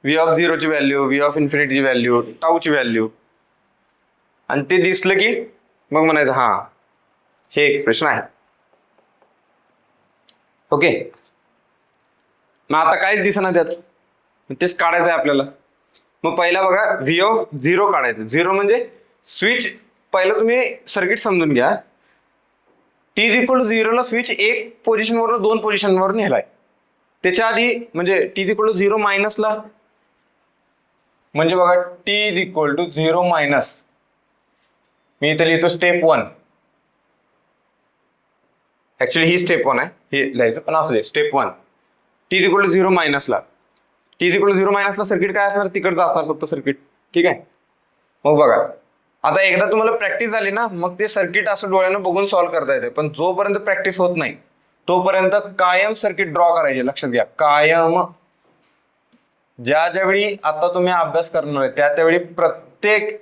v of 0 ची व्हॅल्यू, v of infinity ची व्हॅल्यू, टाऊची व्हॅल्यू, आणि ते दिसलं की मग म्हणायचं हा हे एक्सप्रेशन आहे. ओके. मग आता काहीच दिसेना त्यात, तेच काढायचं आहे आपल्याला. मग पहिला बघा, व्ही ऑफ 0 काढायचं. 0 म्हणजे स्विच, पहिलं तुम्ही सर्किट समजून घ्या. टी इज इक्वल टू 0ला स्विच एक पोझिशनवर 2 पोझिशनवर नेलाय. त्याच्या आधी म्हणजे टी इज इक्वल टू 0 मायनसला, म्हणजे बघा T is equal to 0 minus, मी इथे लिहितो स्टेप 1. ऍक्च्युली ही स्टेप 1 आहे, हे लिहायचं, पण असं step 1. T is equal to 0 मायनसला, टी इज इक्वल टू 0 मायनसला सर्किट काय असणार, तिकडचं असणार फक्त सर्किट, ठीक आहे. मग बघा, आता एकदा तुम्हाला प्रॅक्टिस झाली ना, मग ते सर्किट असं डोळ्यानं बघून सॉल्व्ह करता येते. पण जोपर्यंत प्रॅक्टिस होत नाही तोपर्यंत कायम सर्किट ड्रॉ करायचे, लक्षात घ्या, कायम. ज्यावेळी आता तुम्ही अभ्यास करणार आहे त्यावेळी प्रत्येक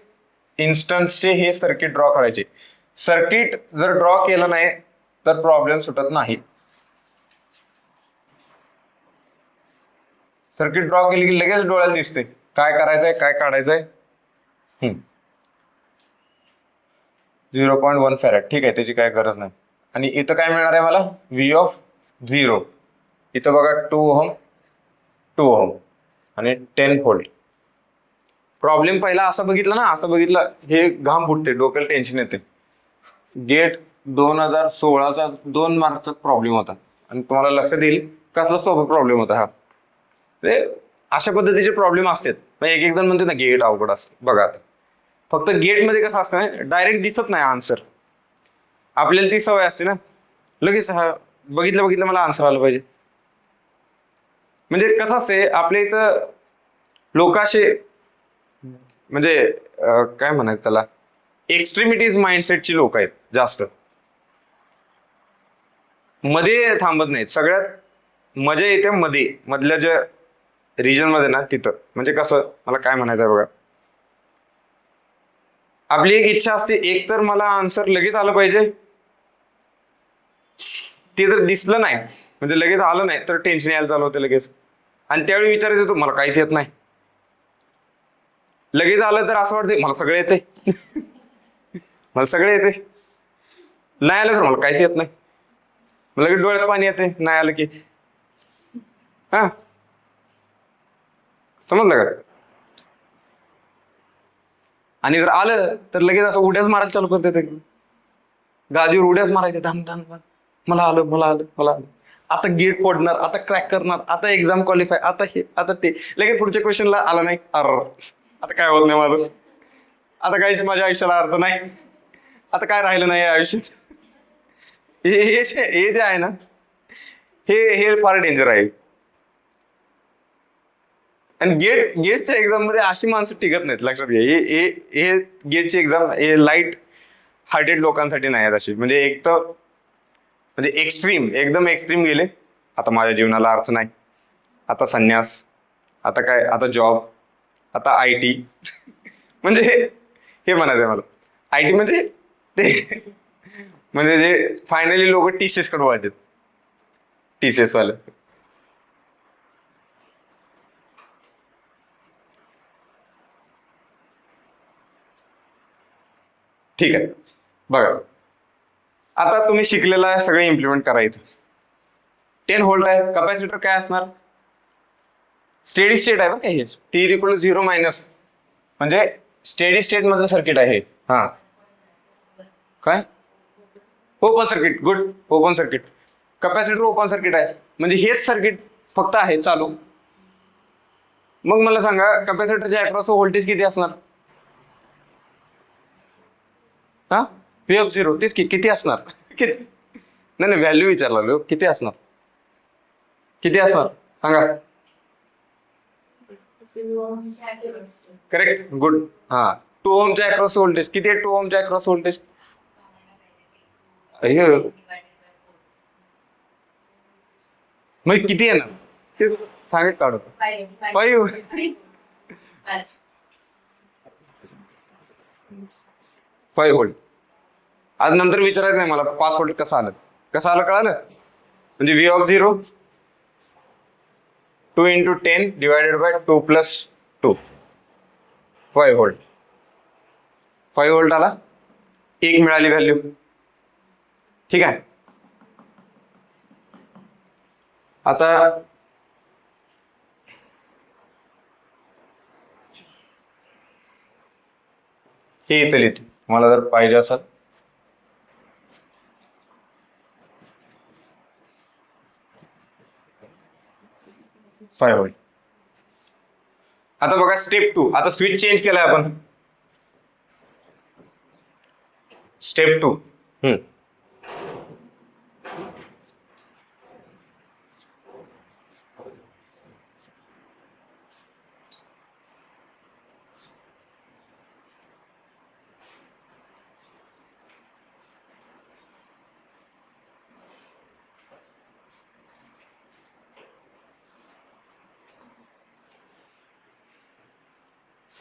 इन्स्टन्सचे हे सर्किट ड्रॉ करायचे. सर्किट जर ड्रॉ केलं नाही तर प्रॉब्लेम सुटत नाही. सर्किट ड्रॉ केली की लगेच डोळ्याला दिसते काय करायचंय, काय काढायचंय. 0.1 फॅरेड, ठीक आहे, त्याची काय गरज नाही. आणि इथं काय मिळणार आहे मला, v ऑफ 0. इथं बघा 2 ओहम 2 ओहम आणि 10 व्होल्ट. प्रॉब्लेम पहिला असं बघितलं ना, असं बघितलं हे घाम फुटते, डोक्याला टेन्शन येते. गेट 2016चा 2 मार्कचा प्रॉब्लेम होता आणि तुम्हाला लक्षात येईल कसला सोपा प्रॉब्लेम होता हा. अशा पद्धतीचे प्रॉब्लेम असतात. एक एक जण म्हणते ना गेट अवघड असतं. बघा आता फक्त गेटमध्ये कसं असतं, डायरेक्ट दिसत नाही आन्सर. आपल्याला ती सवय असते ना, लगेच हा बघितलं मला आन्सर आलं पाहिजे. म्हणजे कसं असते, आपल्या इथं लोक असे म्हणजे काय म्हणायचं त्याला, एक्स्ट्रीमिटीज माइंडसेटची लोक आहेत जास्त, मध्ये थांबत नाहीत. सगळ्यात मजा येते मधल्या ज्या रिजन मध्ये ना तिथं. म्हणजे कसं, मला काय म्हणायचं आहे बघा, आपली एक इच्छा असते, एक तर मला आन्सर लगेच आलं पाहिजे, ते जर दिसलं नाही म्हणजे लगेच आलं नाही तर टेन्शन यायला चालू होते लगेच. आणि त्यावेळी विचारायचं होतं मला काहीच येत नाही. लगेच आलं तर असं वाटतं मला सगळं येते मला सगळं येते. नाही आलं तर मला काहीच येत नाही, लगेच डोळ्यात पाणी येते नाही आलं की. हा, समजलं का? आणि जर आलं तर लगेच असं उड्याच मारायला चालू करते, गादीवर उड्याच मारायचे, धान धान धान, मला आलं. आता गेट फोडणार, आता क्रॅक करणार, आता एक्झाम क्वालिफाय, आता हे आता ते. लगेच पुढच्या क्वेश्चनला आला नाही, आता काय होत नाही माझं, आता काही माझ्या आयुष्याला अर्थ नाही, आता काय राहिलं नाही आयुष्यात. हे जे आहे ना, हे फार डेंजर आहे. आणि गेटच्या एक्झाम मध्ये अशी माणसं टिकत नाहीत, लक्षात घ्या. हे गेटची एक्झाम हे लाईट हार्टेड लोकांसाठी नाही आहेत अशी. म्हणजे एक तर म्हणजे एकदम एक्स्ट्रीम गेले, आता माझ्या जीवनाला अर्थ नाही, आता संन्यास, आता काय, आता जॉब, आता IT. म्हणजे हे म्हणायचं आहे मला. IT म्हणजे ते म्हणजे जे फायनली लोक TCS कडे वळतात, TCS वाले. ठीक आहे, बघा आता तुम्ही शिकलेला सगळे इम्प्लिमेंट करायचं. 10 व्होल्ट आहे, कॅपॅसिटर काय असणार, स्टेडी स्टेट आहे बरं काय, हे T=0 मायनस म्हणजे स्टेडी स्टेट मधलं सर्किट आहे. हा काय, open circuit, good, open circuit. Capacitor open circuit आहे म्हणजे हेच सर्किट फक्त आहे चालू. मग मला सांगा कॅपॅसिटरच्या अक्रॉस व्होल्टेज किती असणार. हा VF0 तेच किती असणार. किती, नाही नाही व्हॅल्यू विचारला, किती असणार, किती असणार सांगा. Correct, good. हा 2 ओमच्या अक्रॉस व्होल्टेज किती आहे, 2 ओमच्या अक्रॉस व्होल्टेज मग किती आहे ना ते सांगत काढतो. 5 व्होल्ट. आज नंतर विचारायचं नाही मला 5 व्होल्ट कसं आलं, कसं आलं कळालं. म्हणजे V0 2 × 10 / 2 + 2 5 व्होल्ट. 5 व्होल्ट आला, 1 मिळाली व्हॅल्यू. ठीक आहे, आता हे इथं लिहितो मला जर पाहिजे असेल. Five volt. आता बघा स्टेप 2, आता स्विच चेंज केलाय आपण. स्टेप 2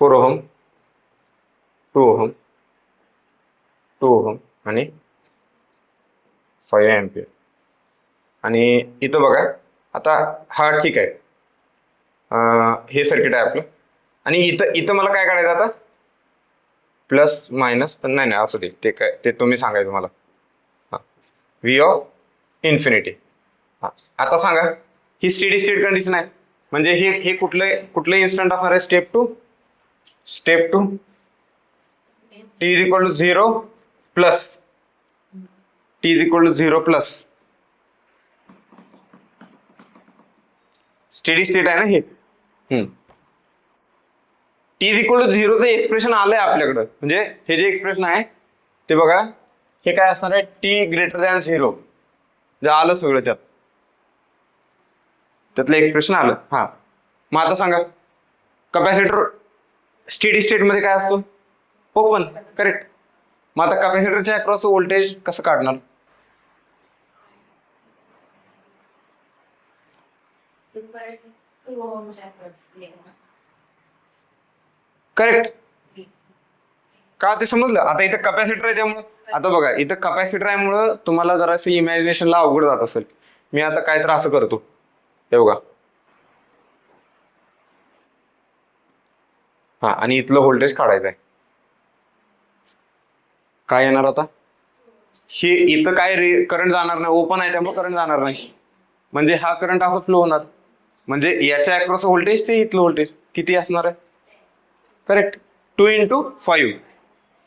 4 ओहम, 2 ओहम, 2 ओहम आणि 5 एम्पियर. आणि इथं बघा आता हा ठीक आहे, हे सर्किट आहे आपलं. आणि इथं इथं मला काय काढायचं आता, प्लस मायनस, नाही नाही असू दे, ते काय ते तुम्ही सांगायचं मला. हां V∞. हां आता सांगा, ही स्टेडी स्टेट कंडिशन आहे म्हणजे हे कुठलं इन्स्टंट असणार आहे. Step 2 T=0 plus T=0 plus steady state आहे ना हे. T=0 चं एक्सप्रेशन आलंय आपल्याकडं, म्हणजे हे जे एक्सप्रेशन आहे ते बघा, हे काय असणार आहे, T>0 जे आलं सगळं त्यातलं एक्सप्रेशन आलं. हा मग आता सांगा कॅपॅसिटर स्टेडी स्टेट मध्ये काय असतो, ओपन. करेक्ट. मग आता कॅपॅसिटरच्या अक्रॉस व्होल्टेज कसं काढणार. करेक्ट, का ते समजलं. आता इथं कॅपॅसिटर आहे त्यामुळं, आता बघा इथं कॅपॅसिटर आहे मुळे तुम्हाला जरासं इमॅजिनेशनला अवघड जात असेल. मी आता काय तर असं करतो, हे बघा. हा आणि इथलं व्होल्टेज काढायचं आहे. काय येणार आता, हे इथं काय करंट जाणार नाही, ओपन आहे त्यामुळे करंट जाणार नाही. म्हणजे हा करंट असा फ्लो होणार, म्हणजे याच्या अक्रॉस व्होल्टेज ते इथलं व्होल्टेज किती असणार आहे. करेक्ट. 2 × 5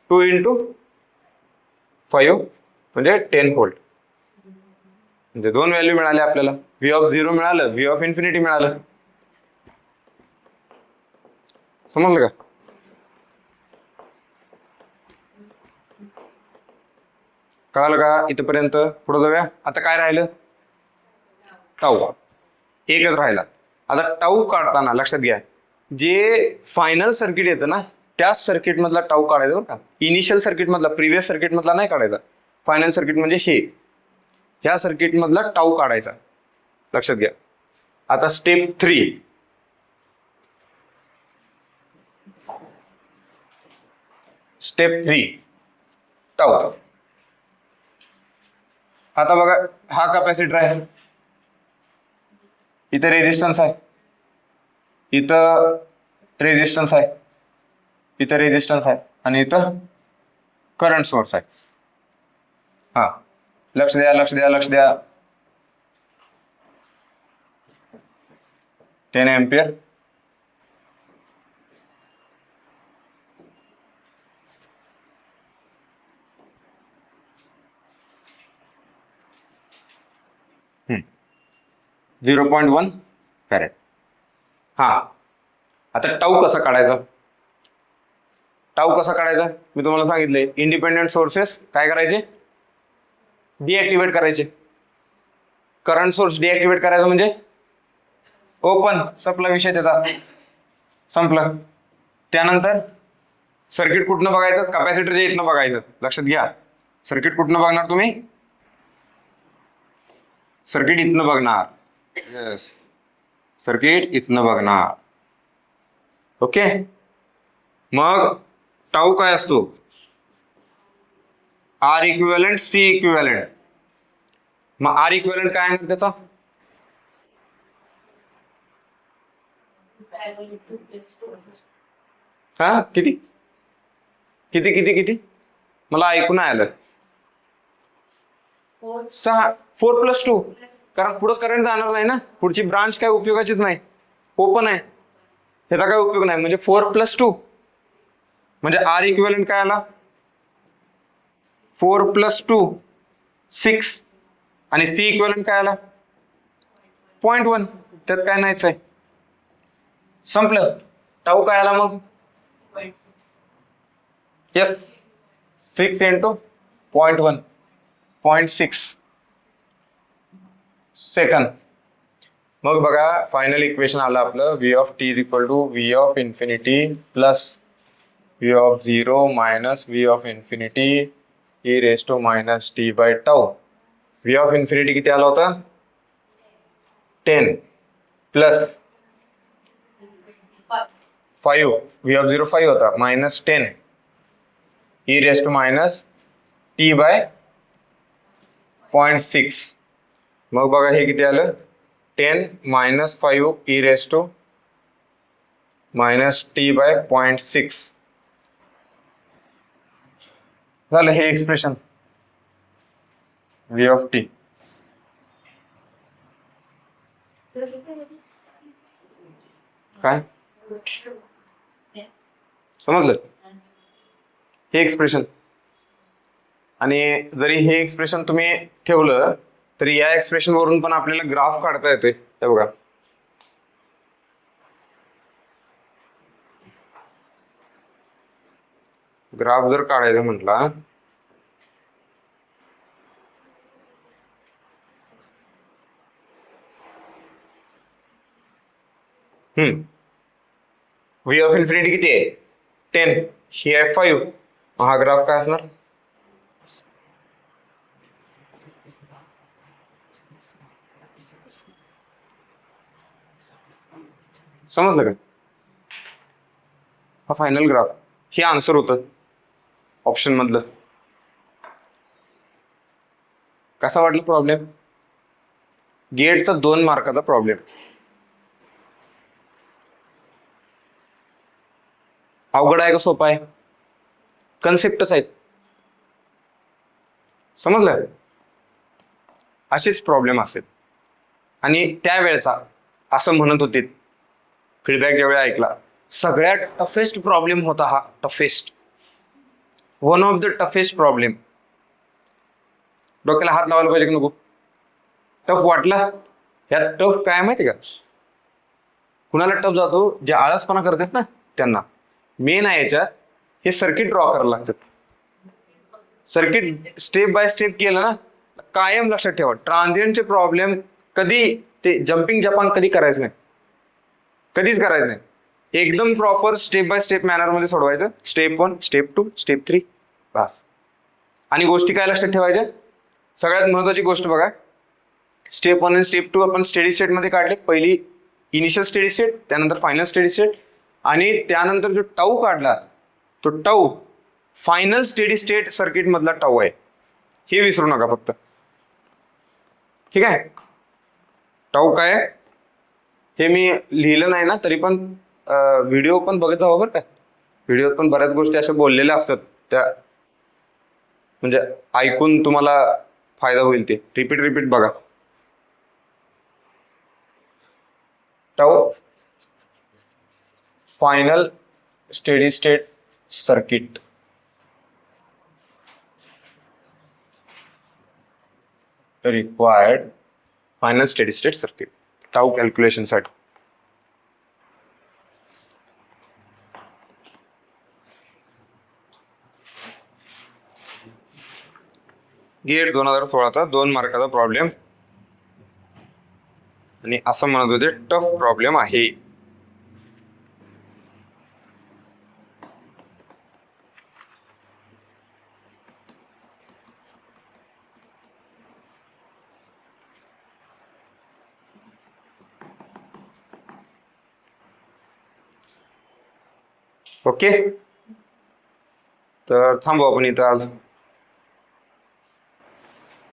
2 × 5 म्हणजे 10 व्होल्ट. म्हणजे 2 व्हॅल्यू मिळाले आपल्याला. V0 मिळालं, V∞ मिळालं. समजलं का. कळालं का इथपर्यंत. पुढे जाऊया. आता काय राहिलं, टाऊ एकच राहिला. आता टाऊ काढताना लक्षात घ्या, जे फायनल सर्किट येतं ना त्याच सर्किट मधला टाऊ काढायचा बरं का. इनिशियल सर्किट मधला, प्रिव्हियस सर्किट मधला नाही काढायचा. फायनल सर्किट म्हणजे ह्या सर्किट मधला टाऊ काढायचा, लक्षात घ्या. आता स्टेप 3. Step 3 tau. आता बघा हा कॅपॅसिटर आहे, इथं रेजिस्टन्स आहे, इथं रेजिस्टन्स आहे, इथं रेजिस्टन्स आहे आणि इथं करंट सोर्स आहे. हा लक्ष द्या लक्ष द्या लक्ष द्या. 10 एम्पियर. हम्म 0.1 फॅरेड. हा आता टाऊ कसा काढायचा? टाऊ कसा काढायचा मी तुम्हाला सांगितले. इंडिपेंडेंट सोर्सेस काय करायचे? डिॲक्टिवेट करायचे. करंट सोर्स डिॲक्टिवेट करायचं म्हणजे ओपन. संपला विषय त्याचा, संपलं. त्यानंतर सर्किट कुठनं बघायचं? कॅपॅसिटरच्या इथनं बघायचं. लक्षात घ्या, सर्किट कुठनं बघणार तुम्ही? सर्किट इथनं बघणार. यस, सर्किट इथनं बघणार. ओके. मग टाऊ काय असतो? R equivalent C equivalent. मग आर इक्विव्हॅलंट काय आहे त्याचा? हा किती किती किती किती मला ऐकून नाही आलं. 4+2. कारण पुढं करंट जाणार नाही ना, पुढची ब्रांच काय उपयोगाचीच नाही, ओपन आहे, ह्याचा काय उपयोग नाही. म्हणजे 4+2 म्हणजे आर इक्विव्हॅलंट काय आला? 4+2 6 आणि सी इक्विव्हॅलंट काय आला? 0.1. त्यात काय नाहीच आहे, संपलं. टाऊ काय आला मग? Yes, 6 × 0.1 0.6 second. मग बघा फायनल इक्वेशन आलं आपलं. v of t = v of infinity plus v of 0 minus v of infinity e raised to minus t by tau. v of infinity किती आला होता? 10 प्लस 5. v of 0 5 होता, minus 10 e raised to minus t by 0.6. मग बघा हे किती आलं? 10 minus 5 e raised to minus t by 0.6 झालं हे एक्सप्रेशन v of t. काय समजलं? हे एक्सप्रेशन. आणि जरी हे एक्सप्रेशन तुम्ही ठेवलं तरी या एक्सप्रेशन वरून पण आपल्याला ग्राफ काढता येते. हे बघा, ग्राफ जर काढायचं म्हटला v ऑफ इन्फिनिटी किती आहे? 10. ही आहे 5. हा ग्राफ काय असणार? समजलं का? हा फायनल ग्राफ, हे आन्सर होतं ऑप्शन मधलं. कसा वाटलं प्रॉब्लेम? गेटचा 2 मार्काचा प्रॉब्लेम. अवघड आहे का सोपा आहे? कन्सेप्टच आहेत. समजलं? असेच प्रॉब्लेम असतात. आणि त्यावेळेचा असं म्हणत होते फीडबॅक ज्यावेळी ऐकला, सगळ्यात टफेस्ट प्रॉब्लेम होता हा. Toughest, one of the toughest problem. डोक्याला हात लावायला पाहिजे की नको? टफ वाटला? ह्यात टफ काय माहिती का? कुणाला टफ जातो? जे आळसपणा करतात ना त्यांना. मेन आहे याच्यात हे सर्किट ड्रॉ करायला लागतात. सर्किट स्टेप बाय स्टेप केलं ना, कायम लक्षात ठेवा ट्रान्झिएंटचे प्रॉब्लेम कधी ते जम्पिंग जपान कधी करायचं नाही, कधीच करायचं नाही. एकदम प्रॉपर स्टेप बाय स्टेप मॅनरमध्ये सोडवायचं. स्टेप 1, स्टेप 2, स्टेप 3 बस. आणि गोष्टी काय लक्षात ठेवायच्या? सगळ्यात महत्वाची गोष्ट बघा, स्टेप 1 आणि स्टेप 2 आपण स्टेडी स्टेट मध्ये काढले. पहिली इनिशियल स्टेडी स्टेट, त्यानंतर फायनल स्टेडी स्टेट, आणि त्यानंतर जो टाऊ काढला तो tau final steady state circuit मधला टाऊ आहे. हे विसरू नका फक्त. ठीक आहे. टाऊ काय हे मी लिहिलं नाही ना, तरी पण व्हिडिओ पण बघत जावं बरं का. व्हिडिओत पण बऱ्याच गोष्टी अशा बोललेल्या असतात, त्या म्हणजे ऐकून तुम्हाला फायदा होईल. ते रिपीट बघा. Tau final steady state circuit. Required final steady state circuit tau calculation साठी. गेट 2016चा 2 मार्काचा प्रॉब्लेम, आणि असं म्हणत होते टफ प्रॉब्लेम आहे. ओके, तर थांबू आपण इथं आज.